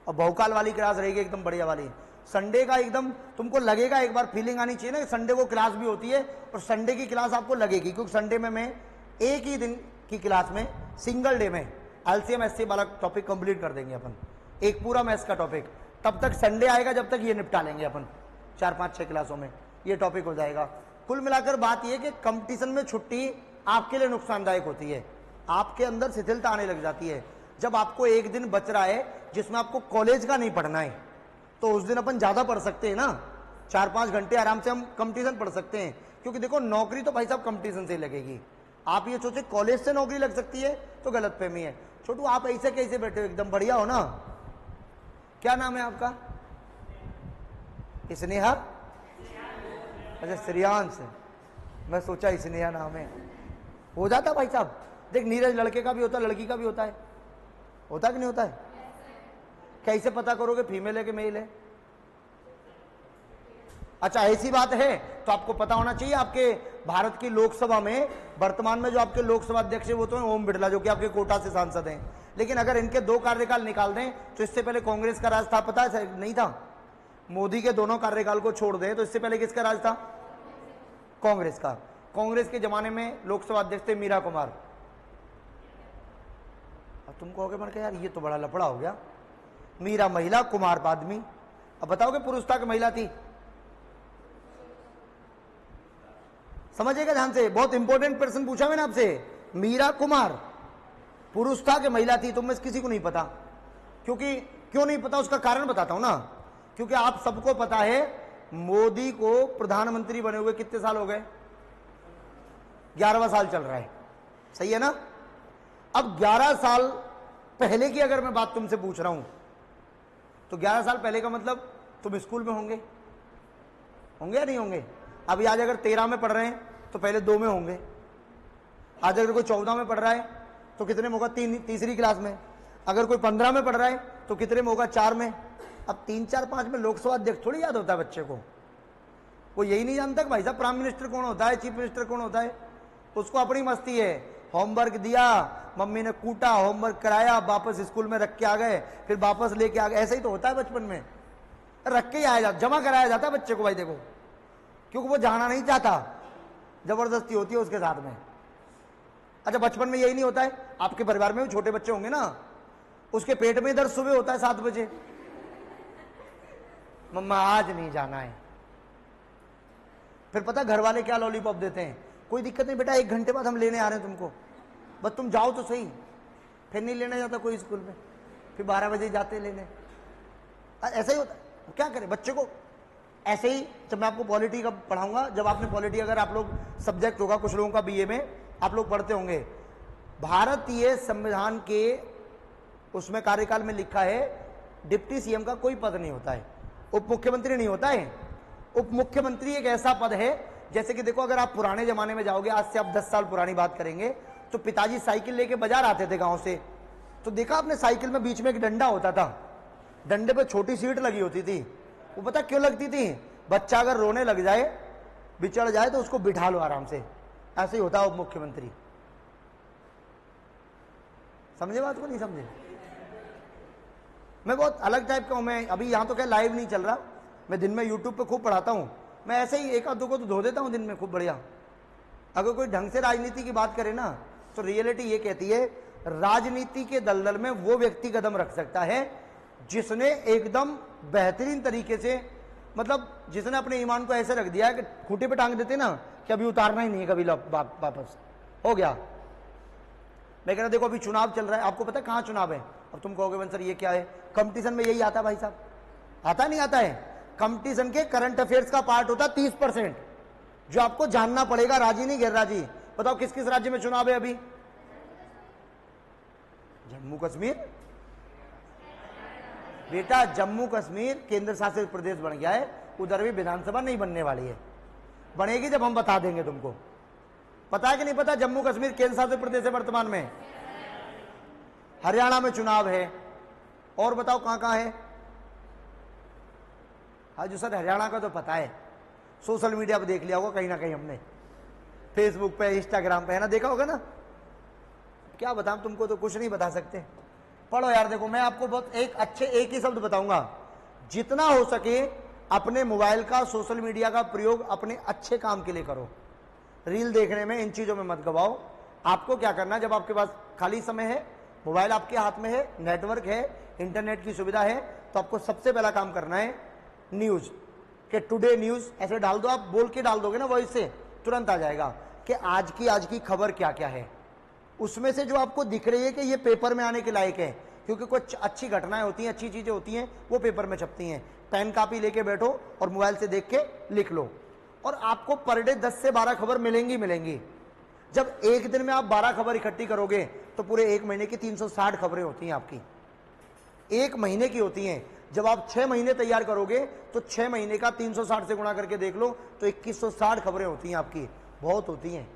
और बहुकाल वाली क्लास रहेगी, एकदम बढ़िया वाली। संडे का एकदम तुमको लगेगा, एक बार फीलिंग आनी चाहिए ना कि संडे को क्लास भी होती है, और संडे की क्लास आपको लगेगी, क्योंकि संडे में मैं एक ही दिन की क्लास में, सिंगल डे में एलसीएम एचसीएफ वाला टॉपिक कंप्लीट कर देंगे अपन, एक पूरा मैथ्स का टॉपिक। तब तक संडे आएगा जब तक ये निपटा लेंगे अपन, 4-5-6 क्लासों में ये टॉपिक हो जाएगा। कुल मिलाकर बात यह कि कंपटीशन में छुट्टी आपके लिए नुकसानदायक होती है, आपके अंदर शिथिलता आने लग जाती है। जब आपको एक दिन बच रहा है जिसमें आपको कॉलेज का नहीं पढ़ना है, तो उस दिन अपन ज्यादा पढ़ सकते हैं ना, 4-5 घंटे आराम से हम कंपटीशन पढ़ सकते हैं। क्योंकि देखो नौकरी तो भाई साहब कंपटीशन से ही लगेगी। आप ये सोचे कॉलेज से नौकरी लग सकती है तो गलतफहमी है। छोटू आप ऐसे कैसे बैठे हो? एकदम बढ़िया हो ना। क्या नाम है आपका? स्नेहा? अच्छा श्रेयांश, मैं सोचा स्नेहा नाम है। हो जाता भाई साहब। देख नीरज लड़के का भी होता है, लड़की का भी होता है, होता कि नहीं होता है? कैसे पता करोगे फीमेल है कि मेल है? अच्छा ऐसी बात है तो आपको पता होना चाहिए, आपके भारत की लोकसभा में वर्तमान में जो आपके लोकसभा अध्यक्ष है वो तो है ओम बिरला, जो कि आपके कोटा से सांसद हैं। लेकिन अगर इनके 2 कार्यकाल निकाल दें तो इससे पहले कांग्रेस का राज था, पता है नहीं था? मोदी के दोनों कार्यकाल को छोड़ दें तो इससे पहले किसका राज था? कांग्रेस का। कांग्रेस के जमाने में लोकसभा अध्यक्ष थे मीरा कुमार। अब तुम कहोगे मन के यार ये तो बड़ा लफड़ा हो गया, मीरा महिला कुमार आदमी। अब बताओगे पुरुष था कि महिला थी? समझिएगा ध्यान से, बहुत इंपॉर्टेंट प्रश्न पूछा मैंने आपसे। मीरा कुमार पुरुष था कि महिला थी? तुम में किसी को नहीं पता। क्योंकि क्यों नहीं पता उसका कारण बताता हूं ना। क्योंकि आप सबको पता है मोदी को प्रधानमंत्री बने हुए कितने साल हो गए? 11वां साल चल रहा है, सही है ना? अब 11 साल पहले की अगर मैं बात तुमसे पूछ रहा हूं तो 11 साल पहले का मतलब तुम स्कूल में होंगे, होंगे या नहीं होंगे? अभी आज अगर 13 में पढ़ रहे हैं तो पहले 2 में होंगे। आज अगर कोई 14 में पढ़ रहा है तो कितने में होगा? तीसरी क्लास में। अगर कोई 15 में पढ़ रहा है तो कितने में होगा? 4 में। अब 3, 4, 5 में लोकसभा अध्यक्ष थोड़ी याद होता है बच्चे को। वो यही नहीं जानता कि भाई साहब प्राइम मिनिस्टर कौन होता है, चीफ मिनिस्टर कौन होता है। उसको अपनी मस्ती है, होमवर्क दिया, मम्मी ने कूटा, होमवर्क कराया, वापस स्कूल में रख के आ गए, फिर वापस लेके आ गए। ऐसा ही तो होता है बचपन में, रख के ही आया जाता, जमा कराया जाता है बच्चे को भाई देखो, क्योंकि वो जाना नहीं चाहता, जबरदस्ती होती है उसके साथ में। अच्छा बचपन में यही नहीं होता है? आपके परिवार में भी छोटे बच्चे होंगे ना, उसके पेट में दर्द सुबह होता है 7 बजे, मम्मा आज नहीं जाना है। फिर पता घर वाले क्या लॉलीपॉप देते हैं, कोई दिक्कत नहीं बेटा, 1 घंटे बाद हम लेने आ रहे हैं तुमको, बस तुम जाओ तो सही। फिर नहीं लेने जाता कोई स्कूल में, फिर 12 बजे जाते लेने। ऐसा ही होता है, क्या करें बच्चे को। ऐसे ही जब मैं आपको पॉलिटी का पढ़ाऊंगा, जब आपने पॉलिटी, अगर आप लोग सब्जेक्ट होगा कुछ लोगों का बीए में, आप लोग पढ़ते होंगे, भारतीय संविधान के उसमें कार्यकाल में लिखा है डिप्टी सीएम का कोई पद नहीं होता है, उप मुख्यमंत्री नहीं होता है। उप मुख्यमंत्री एक ऐसा पद है, जैसे कि देखो अगर आप पुराने जमाने में जाओगे, आज से आप 10 साल पुरानी बात करेंगे, तो पिताजी साइकिल लेके बाजार आते थे गांव से, तो देखा आपने साइकिल में बीच में एक डंडा होता था, डंडे पे छोटी सीट लगी होती थी। वो पता क्यों लगती थी? बच्चा अगर रोने लग जाए, बिछड़ जाए, तो उसको बिठा लो आराम से। ऐसे ही होता है उप मुख्यमंत्री। समझे बात को? नहीं समझे? मैं बहुत अलग टाइप का हूं। मैं अभी यहां तो क्या लाइव नहीं चल रहा, मैं दिन में यूट्यूब पे खूब पढ़ाता हूं। मैं ऐसे ही एक आध दो को तो धो देता हूं दिन में खूब बढ़िया। अगर कोई ढंग से राजनीति की बात करे ना, तो रियलिटी ये कहती है, राजनीति के दलदल में वो व्यक्ति कदम रख सकता है जिसने एकदम बेहतरीन तरीके से, मतलब जिसने अपने ईमान को ऐसे रख दिया है कि खूंटे पे टांग देते ना कि अभी उतारना ही नहीं है कभी, वापस हो गया। मैं कह रहा देखो अभी चुनाव चल रहा है, आपको पता है कहां चुनाव है? अब तुम कहोगे बंसर ये क्या है? कंपटीशन में यही आता है भाई साहब, आता नहीं आता है? कंपटीशन के करंट अफेयर्स का पार्ट होता 30%, जो आपको जानना पड़ेगा, राजी नहीं गैर राजी। बताओ किस किस राज्य में चुनाव है अभी? जम्मू कश्मीर बेटा, जम्मू कश्मीर केंद्र शासित प्रदेश बन गया है, उधर भी विधानसभा नहीं बनने वाली है, बनेगी जब हम बता देंगे तुमको। पता है कि नहीं पता? जम्मू कश्मीर केंद्र शासित प्रदेश है वर्तमान में। हरियाणा में चुनाव है, और बताओ कहां कहां है? हाँ जो सर हरियाणा का तो पता है, सोशल मीडिया पे देख लिया होगा कहीं ना कहीं, हमने फेसबुक पे इंस्टाग्राम पे, है ना, देखा होगा ना। क्या बताऊं तुमको, तो कुछ नहीं बता सकते। पढ़ो यार। देखो मैं आपको बहुत एक ही शब्द बताऊंगा, जितना हो सके अपने मोबाइल का, सोशल मीडिया का प्रयोग अपने अच्छे काम के लिए करो। रील देखने में, इन चीजों में मत गवाओ। आपको क्या करना है, जब आपके पास खाली समय है, मोबाइल आपके हाथ में है, नेटवर्क है, इंटरनेट की सुविधा है, तो आपको सबसे पहला काम करना है न्यूज के टुडे न्यूज ऐसे डाल दो। आप बोल के डाल दोगे ना वॉइस से, तुरंत आ जाएगा कि आज की खबर क्या क्या है। उसमें से जो आपको दिख रही है कि ये पेपर में आने के लायक है, क्योंकि कुछ अच्छी घटनाएं होती हैं, अच्छी चीजें होती हैं, वो पेपर में छपती हैं। पेन कापी लेके बैठो और मोबाइल से देख के लिख लो, और आपको पर डे 10 से 12 खबर मिलेंगी। जब एक दिन में आप 12 खबर इकट्ठी करोगे तो पूरे एक महीने की 360 खबरें होती हैं आपकी, एक महीने की होती हैं। जब आप 6 महीने तैयार करोगे तो 6 महीने का 360 से गुणा करके देख लो, तो 2160 खबरें होती हैं आपकी। बहुत होती हैं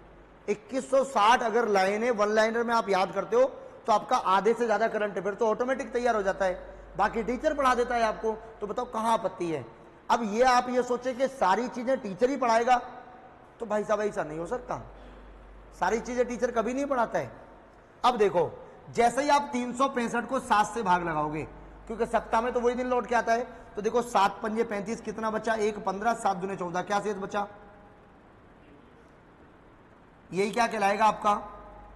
2160। अगर लाइनें वन लाइनर में आप याद करते हो तो आपका आधे से ज्यादा करंट अफेयर तो ऑटोमेटिक तैयार हो जाता है। बाकी टीचर पढ़ा देता है आपको, तो बताओ कहां आपत्ति है? अब ये आप ये सोचे कि सारी चीजें टीचर ही पढ़ाएगा, तो भाई साहब ऐसा नहीं हो सकता। सारी चीजें टीचर कभी नहीं पढ़ाता है। अब देखो, जैसे ही आप 365 को 7 से भाग लगाओगे, क्योंकि सप्ताह में तो वही दिन लौट के आता है, तो देखो 7 पंजे 35, कितना बचा? 1 15, 7 दूने 14, क्या शेष बचा? यही क्या कहलाएगा आपका?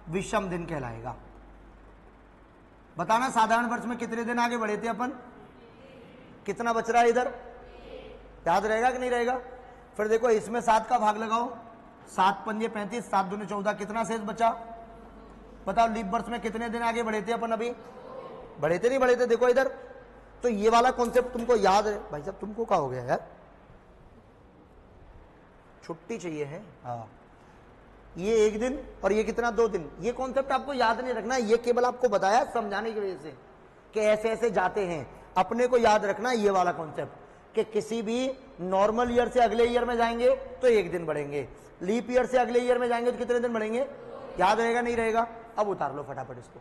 विषम दिन कहलाएगा। बताना साधारण वर्ष में कितने दिन आगे बढ़े थे अपन? कितना बच रहा है इधर? याद रहेगा कि नहीं रहेगा? फिर देखो इसमें 7 का भाग लगाओ, 7 पंजे 35, 7 दूने 14, कितना शेष बचा? बताओ लीप वर्ष में कितने दिन आगे बढ़े थे अपन? अभी बढ़े थे नहीं बढ़े थे? देखो इधर। तो ये वाला कॉन्सेप्ट तुमको याद है? भाई साहब तुमको क्या हो गया यार, छुट्टी चाहिए है? हाँ, ये 1 दिन और ये कितना? 2 दिन। ये कॉन्सेप्ट आपको याद नहीं रखना, ये केवल आपको बताया समझाने की वजह से कि ऐसे ऐसे जाते हैं। अपने को याद रखना ये वाला कॉन्सेप्ट कि किसी भी नॉर्मल ईयर से अगले ईयर में जाएंगे तो 1 दिन बढ़ेंगे, लीप ईयर से अगले ईयर में जाएंगे तो कितने दिन बढ़ेंगे? याद रहेगा नहीं रहेगा? अब उतार लो फटाफट इसको।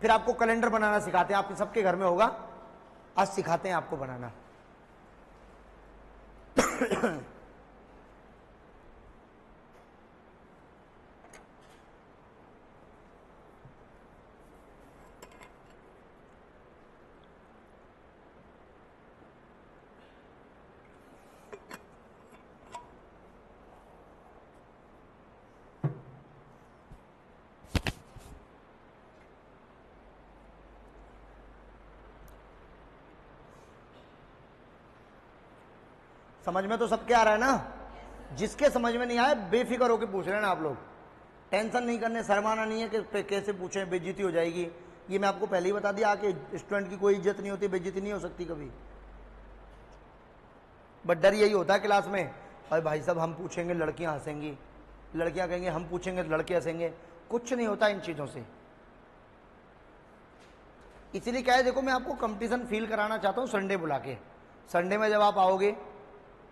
फिर आपको कैलेंडर बनाना सिखाते हैं, आपके सबके घर में होगा, आज सिखाते हैं आपको बनाना। समझ में तो सबके आ रहा है ना? जिसके समझ में नहीं आया बेफिक्र होकर पूछ रहे हैं ना आप लोग, टेंशन नहीं करने, शर्माना नहीं है कि कैसे पूछें, बेइज्जती हो जाएगी। ये मैं आपको पहले ही बता दिया कि स्टूडेंट की कोई इज्जत नहीं होती, बेइज्जती नहीं हो सकती कभी। बट डर यही होता है क्लास में, अरे भाई साहब हम पूछेंगे लड़कियां हंसेंगी, लड़कियां कहेंगे हम पूछेंगे तो लड़के हंसेंगे। कुछ नहीं होता इन चीज़ों से। इसीलिए क्या है, देखो मैं आपको कंपटीशन फील कराना चाहता हूँ संडे बुला के। संडे में जब आप आओगे,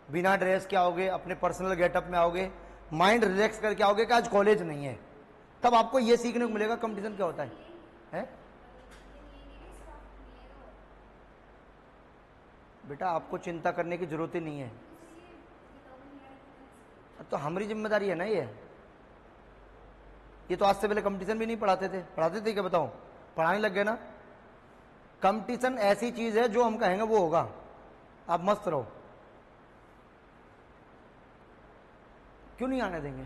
बिना ड्रेस के आओगे, अपने पर्सनल गेटअप में आओगे, माइंड रिलैक्स करके आओगे कि आज कॉलेज नहीं है, तब आपको ये सीखने को मिलेगा कंपटीशन क्या होता है? बेटा आपको चिंता करने की जरूरत ही नहीं है, तो हमारी जिम्मेदारी है ना ये तो आज से पहले कंपटीशन भी नहीं पढ़ाते थे क्या बताऊं? पढ़ाने लग गए ना। कंपटीशन ऐसी चीज है जो हम कहेंगे वो होगा, आप मस्त रहो। क्यों नहीं आने देंगे?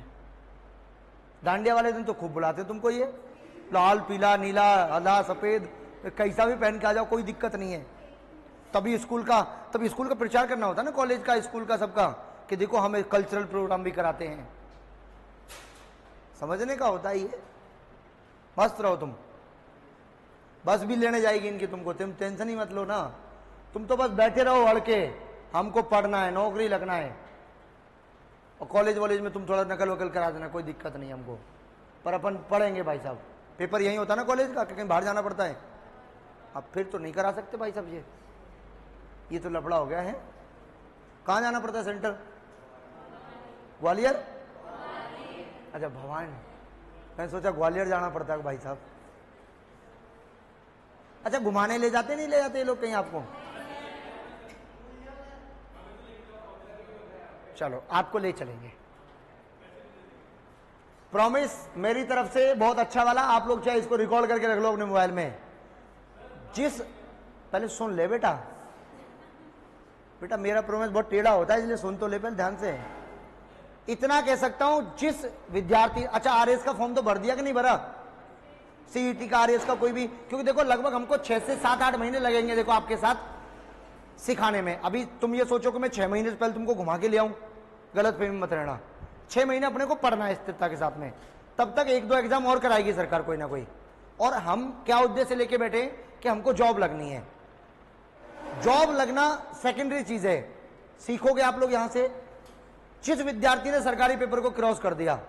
डांडिया वाले दिन तो खूब बुलाते तुमको, ये लाल पीला नीला हरा सफेद कैसा भी पहन के आ जाओ, कोई दिक्कत नहीं है। तभी स्कूल का प्रचार करना होता है ना, कॉलेज का, स्कूल का, सबका, कि देखो हमें कल्चरल प्रोग्राम भी कराते हैं। समझने का होता है ये। मस्त रहो तुम। बस भी लेने जाएगी इनकी तुमको, तुम टेंशन ही मत लो ना। तुम तो बस बैठे रहो हड़के, हमको पढ़ना है, नौकरी लगना है, और कॉलेज वॉलेज में तुम थोड़ा नकल वकल करा देना, कोई दिक्कत नहीं हमको। पर अपन पढ़ेंगे भाई साहब। पेपर यही होता है ना कॉलेज का, कहीं बाहर जाना पड़ता है। अब फिर तो नहीं करा सकते भाई साहब, ये तो लफड़ा हो गया है। कहाँ जाना पड़ता है सेंटर? ग्वालियर? अच्छा भवानी, मैंने सोचा ग्वालियर जाना पड़ता है भाई साहब। अच्छा घुमाने ले जाते नहीं ले जाते ये लोग कहीं आपको? चलो आपको ले चलेंगे, प्रॉमिस मेरी तरफ से बहुत अच्छा वाला। आप लोग चाहे इसको रिकॉर्ड करके रख लो अपने मोबाइल में। पहले सुन ले बेटा मेरा प्रॉमिस बहुत टेढ़ा होता है, इसलिए सुन तो ले पहले ध्यान से। इतना कह सकता हूं, जिस विद्यार्थी, अच्छा आरएस का फॉर्म तो भर दिया कि नहीं भरा? सीईटी का, आरएस का, कोई भी, क्योंकि देखो लगभग हमको 6 से 7-8 महीने लगेंगे देखो आपके साथ सिखाने में। अभी तुम ये सोचो कि मैं 6 महीने से पहले तुमको घुमा के ले आऊं, गलत फहमी मत रहना। 6 महीने अपने को पढ़ना है स्थिरता के साथ में, तब तक 1-2 एग्जाम और कराएगी सरकार कोई ना कोई। और हम क्या उद्देश्य लेके बैठे कि हमको जॉब लगनी है। जॉब लगना सेकेंडरी चीज है। सीखोगे आप लोग यहां से। जिस विद्यार्थी ने सरकारी पेपर को क्रॉस कर दिया,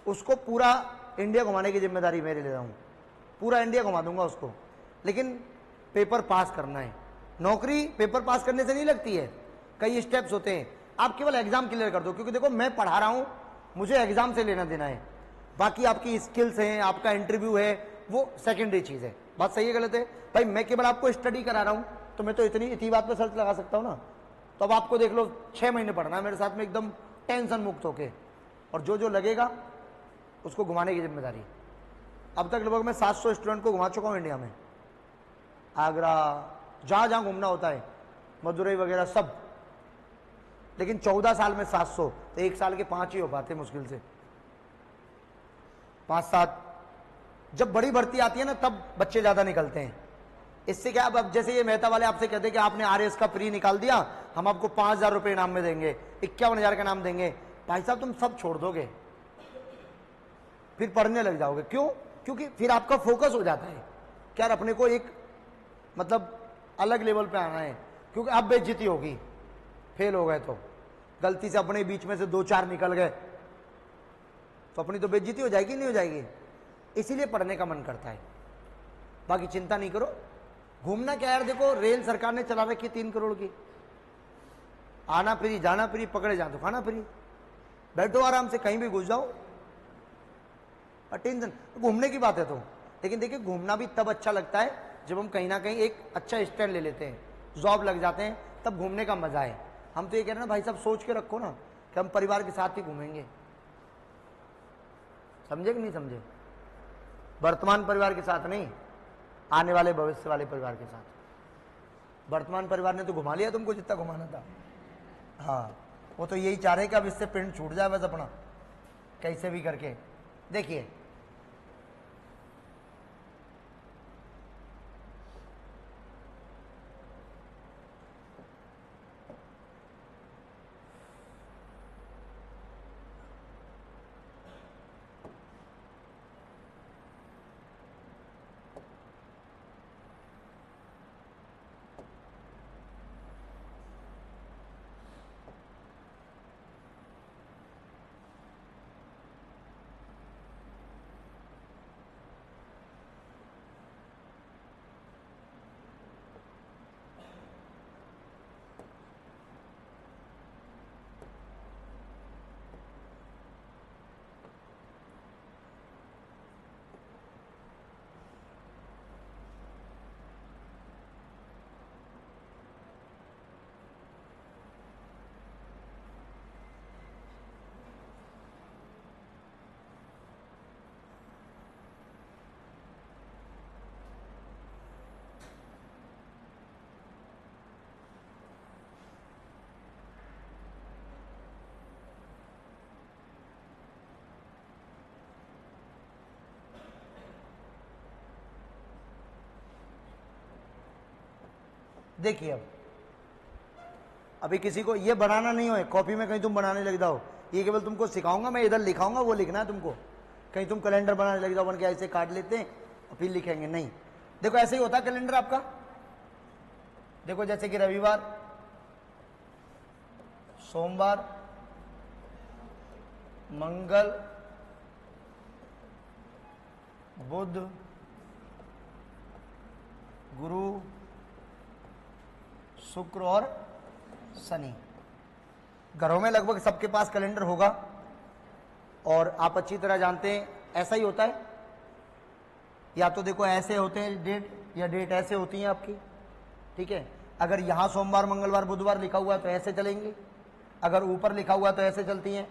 उसको पूरा इंडिया घुमाने की जिम्मेदारी मेरे ले रहा हूं। पूरा इंडिया घुमा दूंगा उसको, लेकिन पेपर पास करना है। नौकरी पेपर पास करने से नहीं लगती है, कई स्टेप्स होते हैं। आप केवल एग्जाम क्लियर कर दो, क्योंकि देखो मैं पढ़ा रहा हूं, मुझे एग्जाम से लेना देना है। बाकी आपकी स्किल्स हैं, आपका इंटरव्यू है, वो सेकेंडरी चीज है। बात सही है गलत है भाई? मैं केवल आपको स्टडी करा रहा हूं, तो मैं तो इतनी बात पे शर्त लगा सकता हूं ना। तो अब आपको देख लो 6 महीने पढ़ना है मेरे साथ में, एकदम टेंशन मुक्त होके, और जो जो लगेगा उसको घुमाने की जिम्मेदारी। अब तक लगभग मैं 700 स्टूडेंट को घुमा चुका हूं इंडिया में, आगरा, जहां जहां घूमना होता है, मदुरई वगैरह सब। लेकिन 14 साल में 700, तो 1 साल के 5 ही हो पाते मुश्किल से, 5-7। जब बड़ी भर्ती आती है ना, तब बच्चे ज्यादा निकलते हैं। इससे क्या, अब जैसे ये मेहता वाले आपसे कहते हैं कि आपने आरएस का प्री निकाल दिया, हम आपको 5,000 रुपए इनाम में देंगे, 51,000 का इनाम देंगे। भाई साहब तुम सब छोड़ दोगे, फिर पढ़ने लग जाओगे। क्यों? क्योंकि फिर आपका फोकस हो जाता है कि यार अपने को एक मतलब अलग लेवल पे आना है, क्योंकि अब बेइज्जती होगी, फेल हो गए तो, गलती से अपने बीच में से 2-4 निकल गए तो अपनी तो बेइज्जती हो जाएगी, नहीं हो जाएगी? इसीलिए पढ़ने का मन करता है। बाकी चिंता नहीं करो। घूमना क्या यार, देखो रेल सरकार ने चला रखी 3 करोड़ की, आना फ्री, जाना फ्री, पकड़े जाओ तो खाना फ्री। बैठो आराम से, कहीं भी घुस जाओ, टेंशन। घूमने की बात है तो, लेकिन देखिए घूमना भी तब अच्छा लगता है जब हम कहीं ना कहीं एक अच्छा स्टैंड ले लेते हैं, जॉब लग जाते हैं, तब घूमने का मजा है। हम तो ये कह रहे हैं ना भाई साहब, सोच के रखो ना कि हम परिवार के साथ ही घूमेंगे। समझे कि नहीं समझे? वर्तमान परिवार के साथ नहीं, आने वाले भविष्य वाले परिवार के साथ। वर्तमान परिवार ने तो घुमा लिया तुमको जितना घुमाना था। हाँ, वो तो यही चाह रहे कि अब इससे पिंड छूट जाए बस अपना, कैसे भी करके। देखिए देखिए अब अभी किसी को ये बनाना नहीं हो, कॉपी में कहीं तुम बनाने लग जाओ, ये केवल तुमको सिखाऊंगा, मैं इधर लिखाऊंगा, वो लिखना है तुमको। कहीं तुम कैलेंडर बनाने लग जाओ, बन के ऐसे काट लेते हैं और फिर लिखेंगे, नहीं। देखो ऐसे ही होता है कैलेंडर आपका। देखो जैसे कि रविवार, सोमवार, मंगल, बुध, गुरु, शुक्र और शनि। घरों में लगभग सबके पास कैलेंडर होगा और आप अच्छी तरह जानते हैं ऐसा ही होता है। या तो देखो ऐसे होते हैं डेट, या डेट ऐसे होती हैं आपकी, ठीक है। अगर यहाँ सोमवार, मंगलवार, बुधवार लिखा हुआ है तो ऐसे चलेंगे, अगर ऊपर लिखा हुआ है तो ऐसे चलती हैं।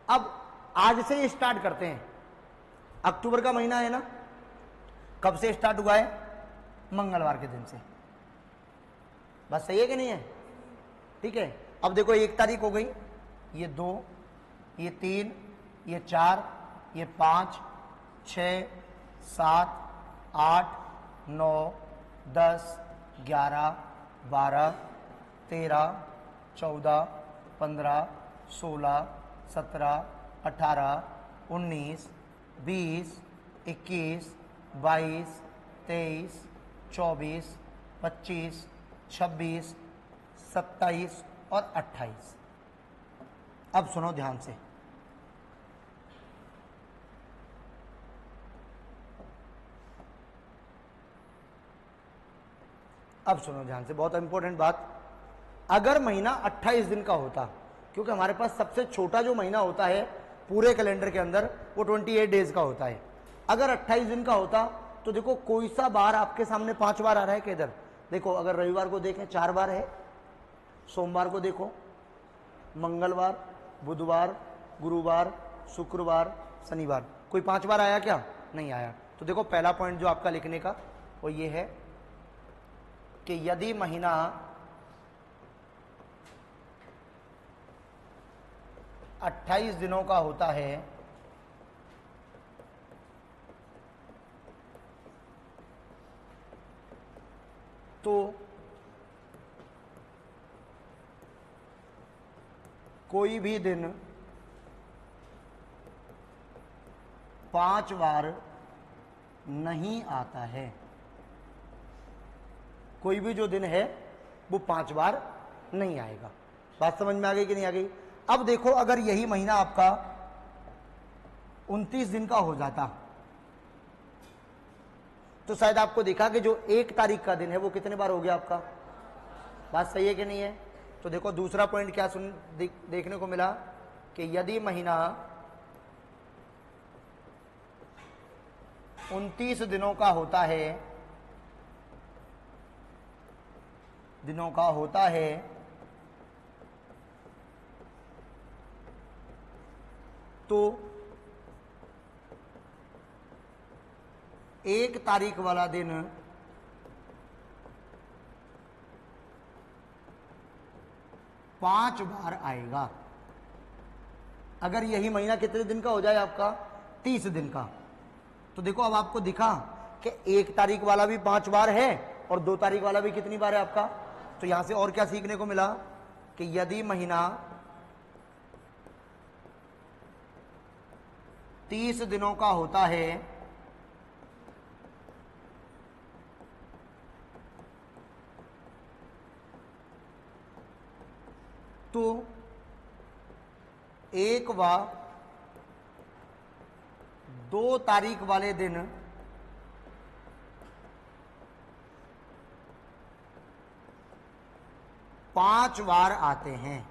अब आज से ही स्टार्ट करते हैं। अक्टूबर का महीना है ना, कब से स्टार्ट हुआ है? मंगलवार के दिन से। बस सही है कि नहीं है? ठीक है। अब देखो 1 तारीख हो गई, ये 2, ये 3, ये 4, ये 5, 6, 7, 8, 9, 10, 11, 12, 13, 14, 15, 16, 17, 18, 19, 20, 21, 22, 23, 24, 25, 26, 27 और 28। अब सुनो ध्यान से, अब सुनो ध्यान से, बहुत इंपॉर्टेंट बात। अगर महीना 28 दिन का होता, क्योंकि हमारे पास सबसे छोटा जो महीना होता है पूरे कैलेंडर के अंदर वो 28 डेज का होता है। अगर 28 दिन का होता तो देखो कोई सा बार आपके सामने 5 बार आ रहा है कि इधर देखो, अगर रविवार को देखें 4 बार है, सोमवार को देखो, मंगलवार, बुधवार, गुरुवार, शुक्रवार, शनिवार, कोई 5 बार आया क्या? नहीं आया। तो देखो पहला पॉइंट जो आपका लिखने का वो ये है कि यदि महीना 28 दिनों का होता है तो कोई भी दिन 5 बार नहीं आता है। कोई भी जो दिन है वो 5 बार नहीं आएगा। बात समझ में आ गई कि नहीं आ गई? अब देखो अगर यही महीना आपका 29 दिन का हो जाता तो शायद आपको देखा कि जो 1 तारीख का दिन है वो कितने बार हो गया आपका? बात सही है कि नहीं है? तो देखो दूसरा पॉइंट क्या देखने को मिला कि यदि महीना 29 दिनों का होता है तो 1 तारीख वाला दिन 5 बार आएगा। अगर यही महीना कितने दिन का हो जाए आपका? 30 दिन का। तो देखो अब आपको दिखा कि 1 तारीख वाला भी 5 बार है और 2 तारीख वाला भी कितनी बार है आपका? तो यहां से और क्या सीखने को मिला कि यदि महीना 30 दिनों का होता है तो 1 व 2 तारीख वाले दिन 5 बार आते हैं।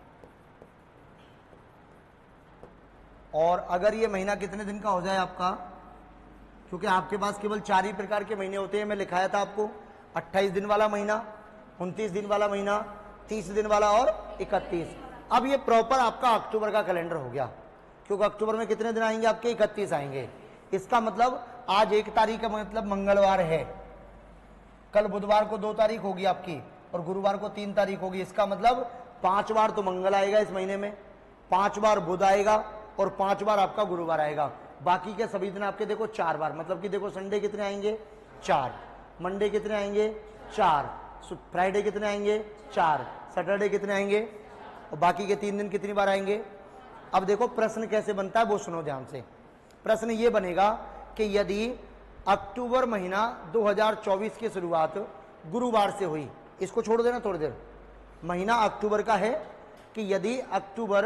और अगर ये महीना कितने दिन का हो जाए आपका? क्योंकि आपके पास केवल 4 ही प्रकार के महीने होते हैं, मैं लिखाया था आपको, 28 दिन वाला महीना, 29 दिन वाला महीना, 30 दिन वाला और 31। अब ये प्रॉपर आपका अक्टूबर का कैलेंडर हो गया, क्योंकि अक्टूबर में कितने दिन आएंगे आपके? 31 आएंगे। इसका मतलब आज 1 तारीख का मतलब मंगलवार है, कल बुधवार को 2 तारीख होगी आपकी और गुरुवार को 3 तारीख होगी। इसका मतलब 5 बार तो मंगल आएगा इस महीने में, 5 बार बुध आएगा और 5 बार आपका गुरुवार आएगा। बाकी के सभी दिन आपके देखो 4 बार, मतलब कि देखो संडे कितने आएंगे? 4, मंडे कितने आएंगे? 4, फ्राइडे कितने आएंगे 4, सैटरडे कितने आएंगे, और बाकी के 3 दिन कितनी बार आएंगे। अब देखो प्रश्न कैसे बनता है वो सुनो ध्यान से। प्रश्न ये बनेगा कि यदि अक्टूबर महीना 2024 की शुरुआत गुरुवार से हुई, इसको छोड़ देना थोड़ी देर, महीना अक्टूबर का है, कि यदि अक्टूबर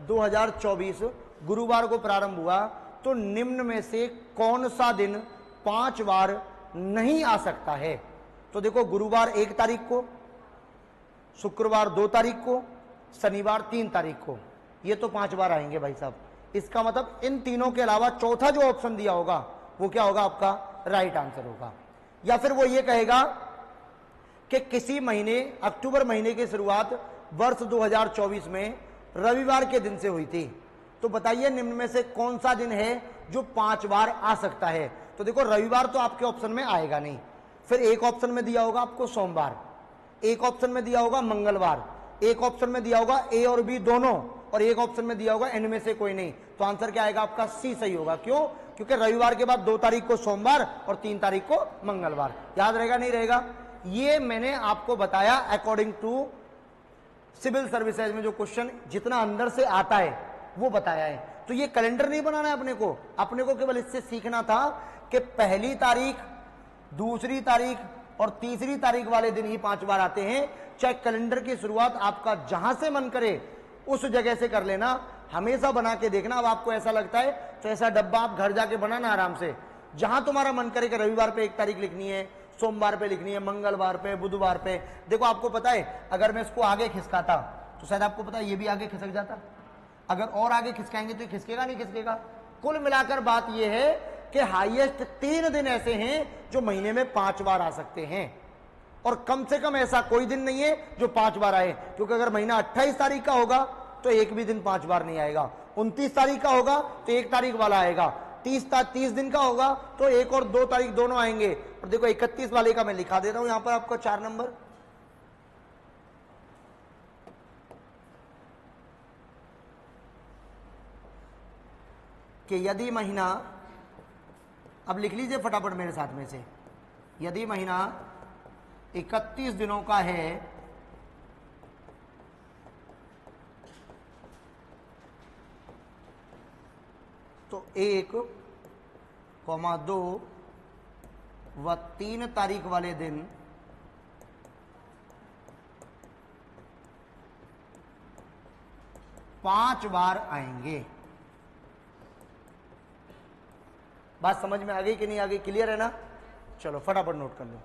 2024 गुरुवार को प्रारंभ हुआ तो निम्न में से कौन सा दिन 5 बार नहीं आ सकता है। तो देखो गुरुवार 1 तारीख को, शुक्रवार 2 तारीख को, शनिवार 3 तारीख को, ये तो 5 बार आएंगे भाई साहब। इसका मतलब इन तीनों के अलावा चौथा जो ऑप्शन दिया होगा वो क्या होगा, आपका राइट आंसर होगा। या फिर वो ये कहेगा कि किसी महीने, अक्टूबर महीने की शुरुआत वर्ष 2024 में रविवार के दिन से हुई थी, तो बताइए निम्न में से कौन सा दिन है जो 5 बार आ सकता है। तो देखो रविवार तो आपके ऑप्शन में आएगा नहीं, फिर एक ऑप्शन में दिया होगा आपको सोमवार, एक ऑप्शन में दिया होगा मंगलवार, एक ऑप्शन में दिया होगा ए और बी दोनों, और एक ऑप्शन में दिया होगा इनमें से कोई नहीं। तो आंसर क्या आएगा आपका, सी सही होगा। क्यों, क्योंकि रविवार के बाद 2 तारीख को सोमवार और 3 तारीख को मंगलवार। याद रहेगा नहीं रहेगा, ये मैंने आपको बताया अकॉर्डिंग टू सिविल सर्विसेज में जो क्वेश्चन जितना अंदर से आता है वो बताया है। तो ये कैलेंडर नहीं बनाना है अपने को केवल इससे सीखना था कि पहली तारीख, दूसरी तारीख और तीसरी तारीख वाले दिन ही 5 बार आते हैं। चाहे कैलेंडर की शुरुआत आपका जहां से मन करे उस जगह से कर लेना, हमेशा बना के देखना। अब आपको ऐसा लगता है तो ऐसा डब्बा आप घर जाके बनाना आराम से, जहां तुम्हारा मन करे कि रविवार पे 1 तारीख लिखनी है, सोमवार पे लिखनी है, मंगलवार पे, बुधवार पे। देखो आपको पता है अगर मैं इसको आगे खिसकाता तो शायद आपको पता है ये भी आगे खिसक जाता, अगर और आगे खिसकाएंगे तो ये खिसकेगा नहीं खिसकेगा। कुल मिलाकर बात यह है कि हाईएस्ट 3 दिन ऐसे हैं जो महीने में 5 बार आ सकते हैं, और कम से कम ऐसा कोई दिन नहीं है जो 5 बार आए। क्योंकि अगर महीना 28 तारीख का होगा तो एक भी दिन 5 बार नहीं आएगा, 29 तारीख का होगा तो 1 तारीख वाला आएगा, 30 दिन का होगा तो 1 और 2 तारीख दोनों आएंगे। और देखो 31 वाले का मैं लिखा दे रहा हूं यहां पर आपको 4 नंबर, कि यदि महीना, अब लिख लीजिए फटाफट मेरे साथ में से, यदि महीना 31 दिनों का है तो 1, 2 व 3 तारीख वाले दिन पांच बार आएंगे। बात समझ में आ गई कि नहीं आ गई, क्लियर है ना। चलो फटाफट नोट कर लो।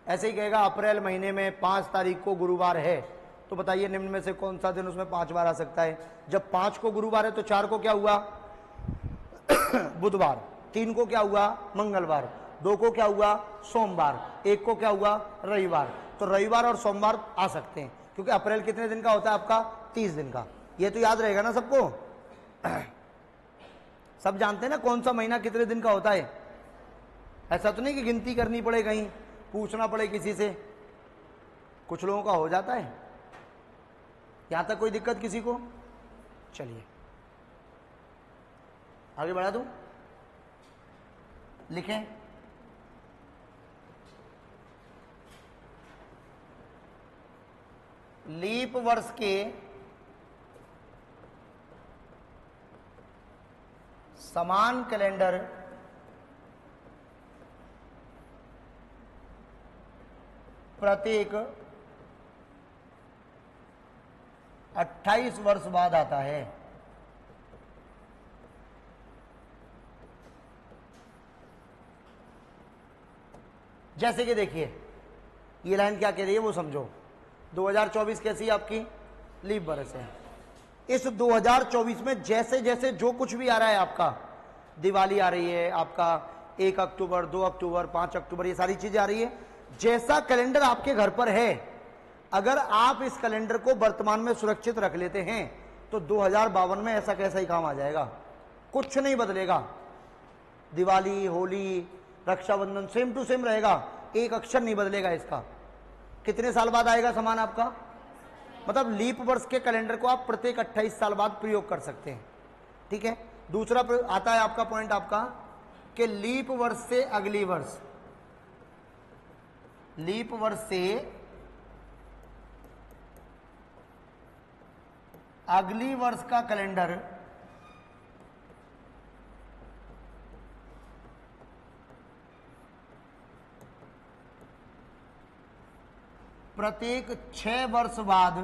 ऐसे ही कहेगा अप्रैल महीने में 5 तारीख को गुरुवार है, तो बताइए निम्न में से कौन सा दिन उसमें 5 बार आ सकता है। जब 5 को गुरुवार है तो 4 को क्या हुआ बुधवार, 3 को क्या हुआ मंगलवार, 2 को क्या हुआ सोमवार, 1 को क्या हुआ रविवार। तो रविवार और सोमवार आ सकते हैं, क्योंकि अप्रैल कितने दिन का होता है आपका 30 दिन का। ये तो याद रहेगा ना सबको सब जानते हैं ना कौन सा महीना कितने दिन का होता है। ऐसा तो नहीं कि गिनती करनी पड़े, कहीं पूछना पड़े किसी से, कुछ लोगों का हो जाता है। यहां तक कोई दिक्कत किसी को। चलिए आगे बढ़ा दूं, लिखें लीप वर्ष के समान कैलेंडर प्रत्येक 28 वर्ष बाद आता है। जैसे कि देखिए ये लाइन क्या कह रही है वो समझो। 2024 कैसी आपकी लीप बरस है। इस 2024 में जैसे जैसे जो कुछ भी आ रहा है, आपका दिवाली आ रही है, आपका 1 अक्टूबर 2 अक्टूबर 5 अक्टूबर, ये सारी चीजें आ रही है। जैसा कैलेंडर आपके घर पर है, अगर आप इस कैलेंडर को वर्तमान में सुरक्षित रख लेते हैं तो 2052 में ऐसा कैसा ही काम आ जाएगा, कुछ नहीं बदलेगा। Diwali, Holi, Rakshabandhan same to same रहेगा, एक अक्षर नहीं बदलेगा इसका। कितने साल बाद आएगा सामान आपका मतलब लीप वर्ष के कैलेंडर को आप प्रत्येक 28 साल बाद प्रयोग कर सकते हैं। ठीक है। दूसरा आता है आपका पॉइंट आपका कि लीप वर्ष से अगली वर्ष, लीप वर्ष से अगली वर्ष का कैलेंडर प्रत्येक 6 वर्ष बाद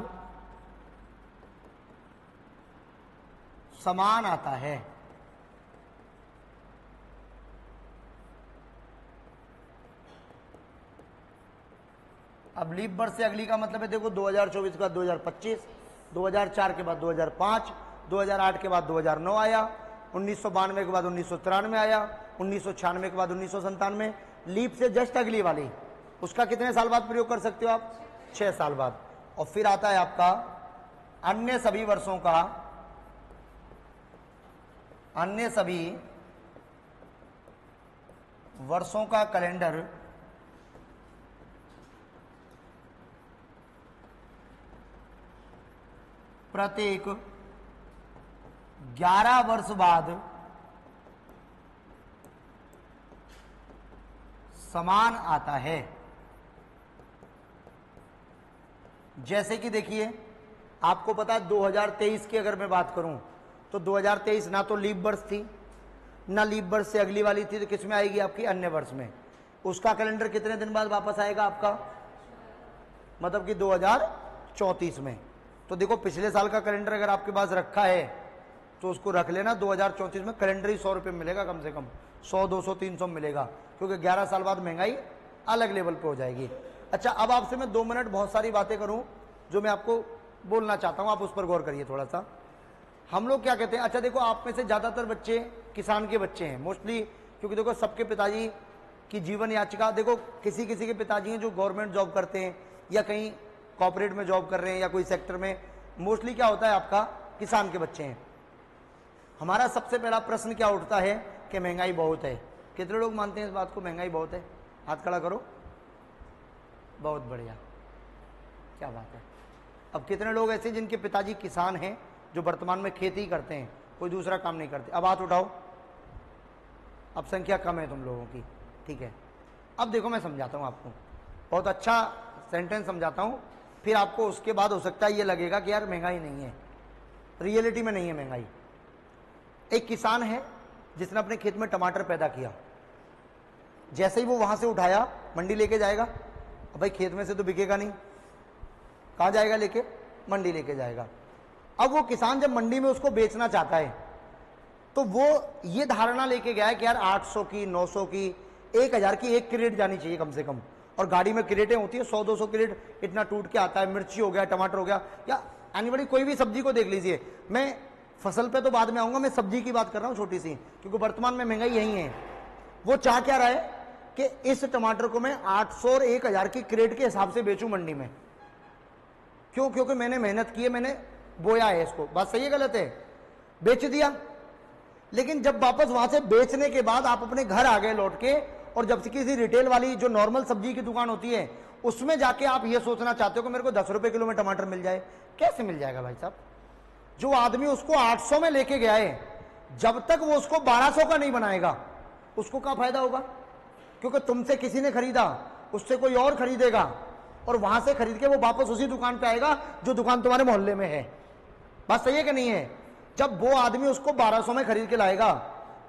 समान आता है। अब लीप वर्ष से अगली का मतलब है, देखो 2024 के बाद 2025, 2004 के बाद 2005, 2008 के बाद 2009 आया, 1992 के बाद 1993 आया, 1996 के बाद 1997, लीप से जस्ट अगली वाली, उसका कितने साल बाद प्रयोग कर सकते हो आप? 6 साल बाद। और फिर आता है आपका अन्य सभी वर्षों का, अन्य सभी वर्षों का कैलेंडर प्रत्येक 11 वर्ष बाद समान आता है। जैसे कि देखिए, आपको पता है 2023 की अगर मैं बात करूं तो 2023 ना तो लीप वर्ष थी, ना लीप वर्ष से अगली वाली थी, तो किस में आएगी आपकी? अन्य वर्ष में। उसका कैलेंडर कितने दिन बाद वापस आएगा आपका? मतलब कि 2034 में। तो देखो, पिछले साल का कैलेंडर अगर आपके पास रखा है तो उसको रख लेना। 2034 में कैलेंडर ही 100 रुपये मिलेगा, कम से कम 100, 200, 300 मिलेगा, क्योंकि 11 साल बाद महंगाई अलग लेवल पे हो जाएगी। अच्छा, अब आपसे मैं 2 मिनट बहुत सारी बातें करूं जो मैं आपको बोलना चाहता हूं, आप उस पर गौर करिए थोड़ा सा। हम लोग क्या कहते हैं, अच्छा देखो, आप में से ज़्यादातर बच्चे किसान के बच्चे हैं मोस्टली, क्योंकि देखो सबके पिताजी की जीवन याचिका, देखो किसी किसी के पिताजी हैं जो गवर्नमेंट जॉब करते हैं या कहीं कॉर्पोरेट में जॉब कर रहे हैं या कोई सेक्टर में, मोस्टली क्या होता है आपका, किसान के बच्चे हैं। हमारा सबसे पहला प्रश्न क्या उठता है कि महंगाई बहुत है। कितने लोग मानते हैं इस बात को, महंगाई बहुत है? हाथ खड़ा करो। बहुत बढ़िया, क्या बात है। अब कितने लोग ऐसे जिनके पिताजी किसान हैं, जो वर्तमान में खेती करते हैं, कोई दूसरा काम नहीं करते? अब हाथ उठाओ। अब संख्या कम है तुम लोगों की, ठीक है। अब देखो, मैं समझाता हूँ आपको, बहुत अच्छा सेंटेंस समझाता हूँ, फिर आपको उसके बाद हो सकता है ये लगेगा कि यार महंगाई नहीं है, रियलिटी में नहीं है महंगाई। एक किसान है जिसने अपने खेत में टमाटर पैदा किया, जैसे ही वो वहां से उठाया मंडी लेके जाएगा। अब भाई खेत में से तो बिकेगा नहीं, कहाँ जाएगा लेके? मंडी लेके जाएगा। अब वो किसान जब मंडी में उसको बेचना चाहता है तो वो ये धारणा लेके गया है कि यार 800 की, 900 की, 1000 की एक क्रेट जानी चाहिए कम से कम। और गाड़ी में क्रेटें होती है 100-200 क्रेट, इतना टूट के आता है। मिर्ची हो गया, टमाटर हो गया, या एनीबॉडी कोई भी सब्जी को देख लीजिए। मैं फसल पे तो बाद में आऊंगा, मैं सब्जी की बात कर रहा हूँ छोटी सी, क्योंकि वर्तमान में महंगाई यही है। वो चाह क्या रहा है कि इस टमाटर को मैं 800 और 1000 की क्रेट के हिसाब से बेचूं मंडी में। क्यों? क्योंकि मैंने मेहनत की है, मैंने बोया है इसको। बात सही है गलत है? बेच दिया। लेकिन जब वापस वहां से बेचने के बाद आप अपने घर आ गए लौट के, और जब से किसी रिटेल वाली जो नॉर्मल सब्जी की दुकान होती है उसमें जाके आप ये सोचना चाहते हो कि मेरे को 10 रुपए किलो में टमाटर मिल जाए, कैसे मिल जाएगा भाई साहब? जो आदमी उसको 800 में लेके गया है, जब तक वो उसको 1200 का नहीं बनाएगा उसको क्या फायदा होगा? क्योंकि तुमसे किसी ने खरीदा, उससे कोई और खरीदेगा, और वहां से खरीद के वो वापस उसी दुकान पे आएगा जो दुकान तुम्हारे मोहल्ले में है। बात सही है कि नहीं है? जब वो आदमी उसको 1200 में खरीद के लाएगा,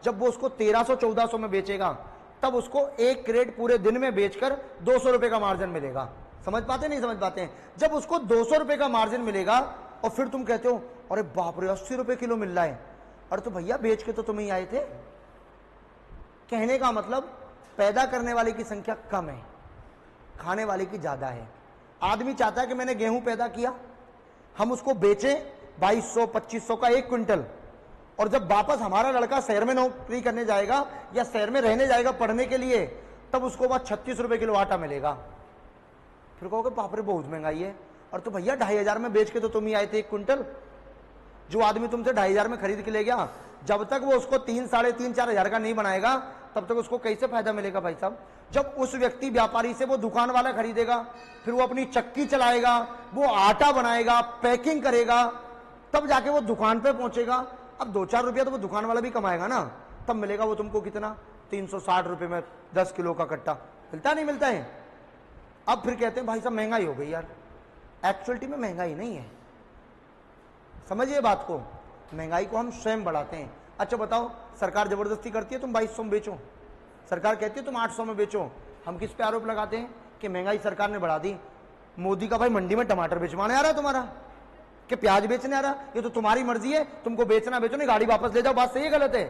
जब वो उसको 1300-1400 में बेचेगा, तब उसको एक क्रेट पूरे दिन में बेचकर 200 रुपए का मार्जिन मिलेगा। समझ पाते नहीं समझ पाते हैं? जब उसको 200 रुपए का मार्जिन मिलेगा और फिर तुम कहते हो अरे बाप रे 80 रुपए किलो मिल रहा है, अरे तो भैया बेच के तो तुम ही आए थे। कहने का मतलब पैदा करने वाले की संख्या कम है, खाने वाले की ज्यादा है। आदमी चाहता है कि मैंने गेहूं पैदा किया, हम उसको बेचें 2200-2500 का 1 क्विंटल, और जब वापस हमारा लड़का शहर में नौकरी करने जाएगा या शहर में रहने जाएगा पढ़ने के लिए, तब उसको बाद 36 रुपए किलो आटा मिलेगा। फिर कहोगे बाप रे बहुत महंगाई है, और तो भैया 2500 में बेच के तो तुम ही आए थे 1 क्विंटल। जो आदमी तुमसे 2500 में खरीद के ले गया, जब तक वो उसको 3, 3,500, 4,000 का नहीं बनाएगा तब तक उसको कैसे फायदा मिलेगा भाई साहब? जब उस व्यक्ति व्यापारी से वो दुकान वाला खरीदेगा, फिर वो अपनी चक्की चलाएगा, वो आटा बनाएगा, पैकिंग करेगा, तब जाके वो दुकान पे पहुंचेगा। अब 2-4 रुपया तो वो दुकान वाला भी कमाएगा ना, तब मिलेगा वो तुमको कितना, 360 रुपये में 10 किलो का कट्टा मिलता नहीं मिलता है। अब फिर कहते हैं भाई साहब महंगाई हो गई यार। एक्चुअलिटी में महंगाई नहीं है, समझिए बात को, महंगाई को हम स्वयं बढ़ाते हैं। अच्छा बताओ, सरकार जबरदस्ती करती है तुम 2200 में बेचो, सरकार कहती है तुम 800 में बेचो, हम किस पे आरोप लगाते हैं कि महंगाई सरकार ने बढ़ा दी। मोदी का भाई मंडी में टमाटर बेचवाने आ रहा है तुम्हारा, कि प्याज बेचने आ रहा, ये तो तुम्हारी मर्जी है, तुमको बेचना बेचो, नहीं गाड़ी वापस ले जाओ। बात सही है गलत है?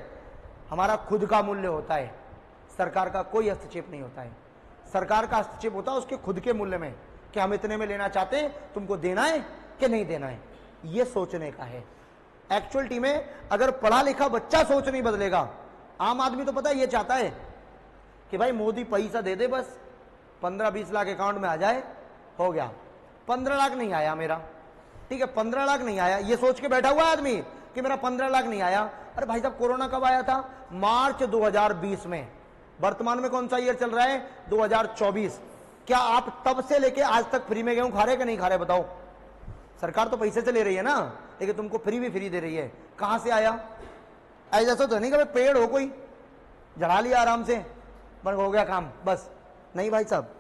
हमारा खुद का मूल्य होता है, सरकार का कोई हस्तक्षेप नहीं होता है। सरकार का हस्तक्षेप होता है उसके खुद के मूल्य में, कि हम इतने में लेना चाहते हैं, तुमको देना है कि नहीं देना है, ये सोचने का है। एक्चुअलिटी में अगर पढ़ा लिखा बच्चा सोच नहीं बदलेगा, आम आदमी तो पता है ये चाहता है कि भाई मोदी पैसा दे दे, बस 15-20 लाख अकाउंट में आ जाए, हो गया। 15 लाख नहीं आया मेरा, ठीक है 15 लाख नहीं आया, ये सोच के बैठा हुआ आदमी कि मेरा 15 लाख नहीं आया। अरे भाई साहब कोरोना कब आया था? मार्च 2020 में। वर्तमान में कौन सा ईयर चल रहा है? 2024। क्या आप तब से लेके आज तक फ्री में गेहूं खा रहे कि नहीं खा रहे बताओ? सरकार तो पैसे से ले रही है ना, लेकिन तुमको फ्री भी फ्री दे रही है। कहां से आया? ऐसा तो नहीं कि पेड़ हो कोई जड़ा लिया आराम से, बन हो गया काम, बस नहीं भाई साहब।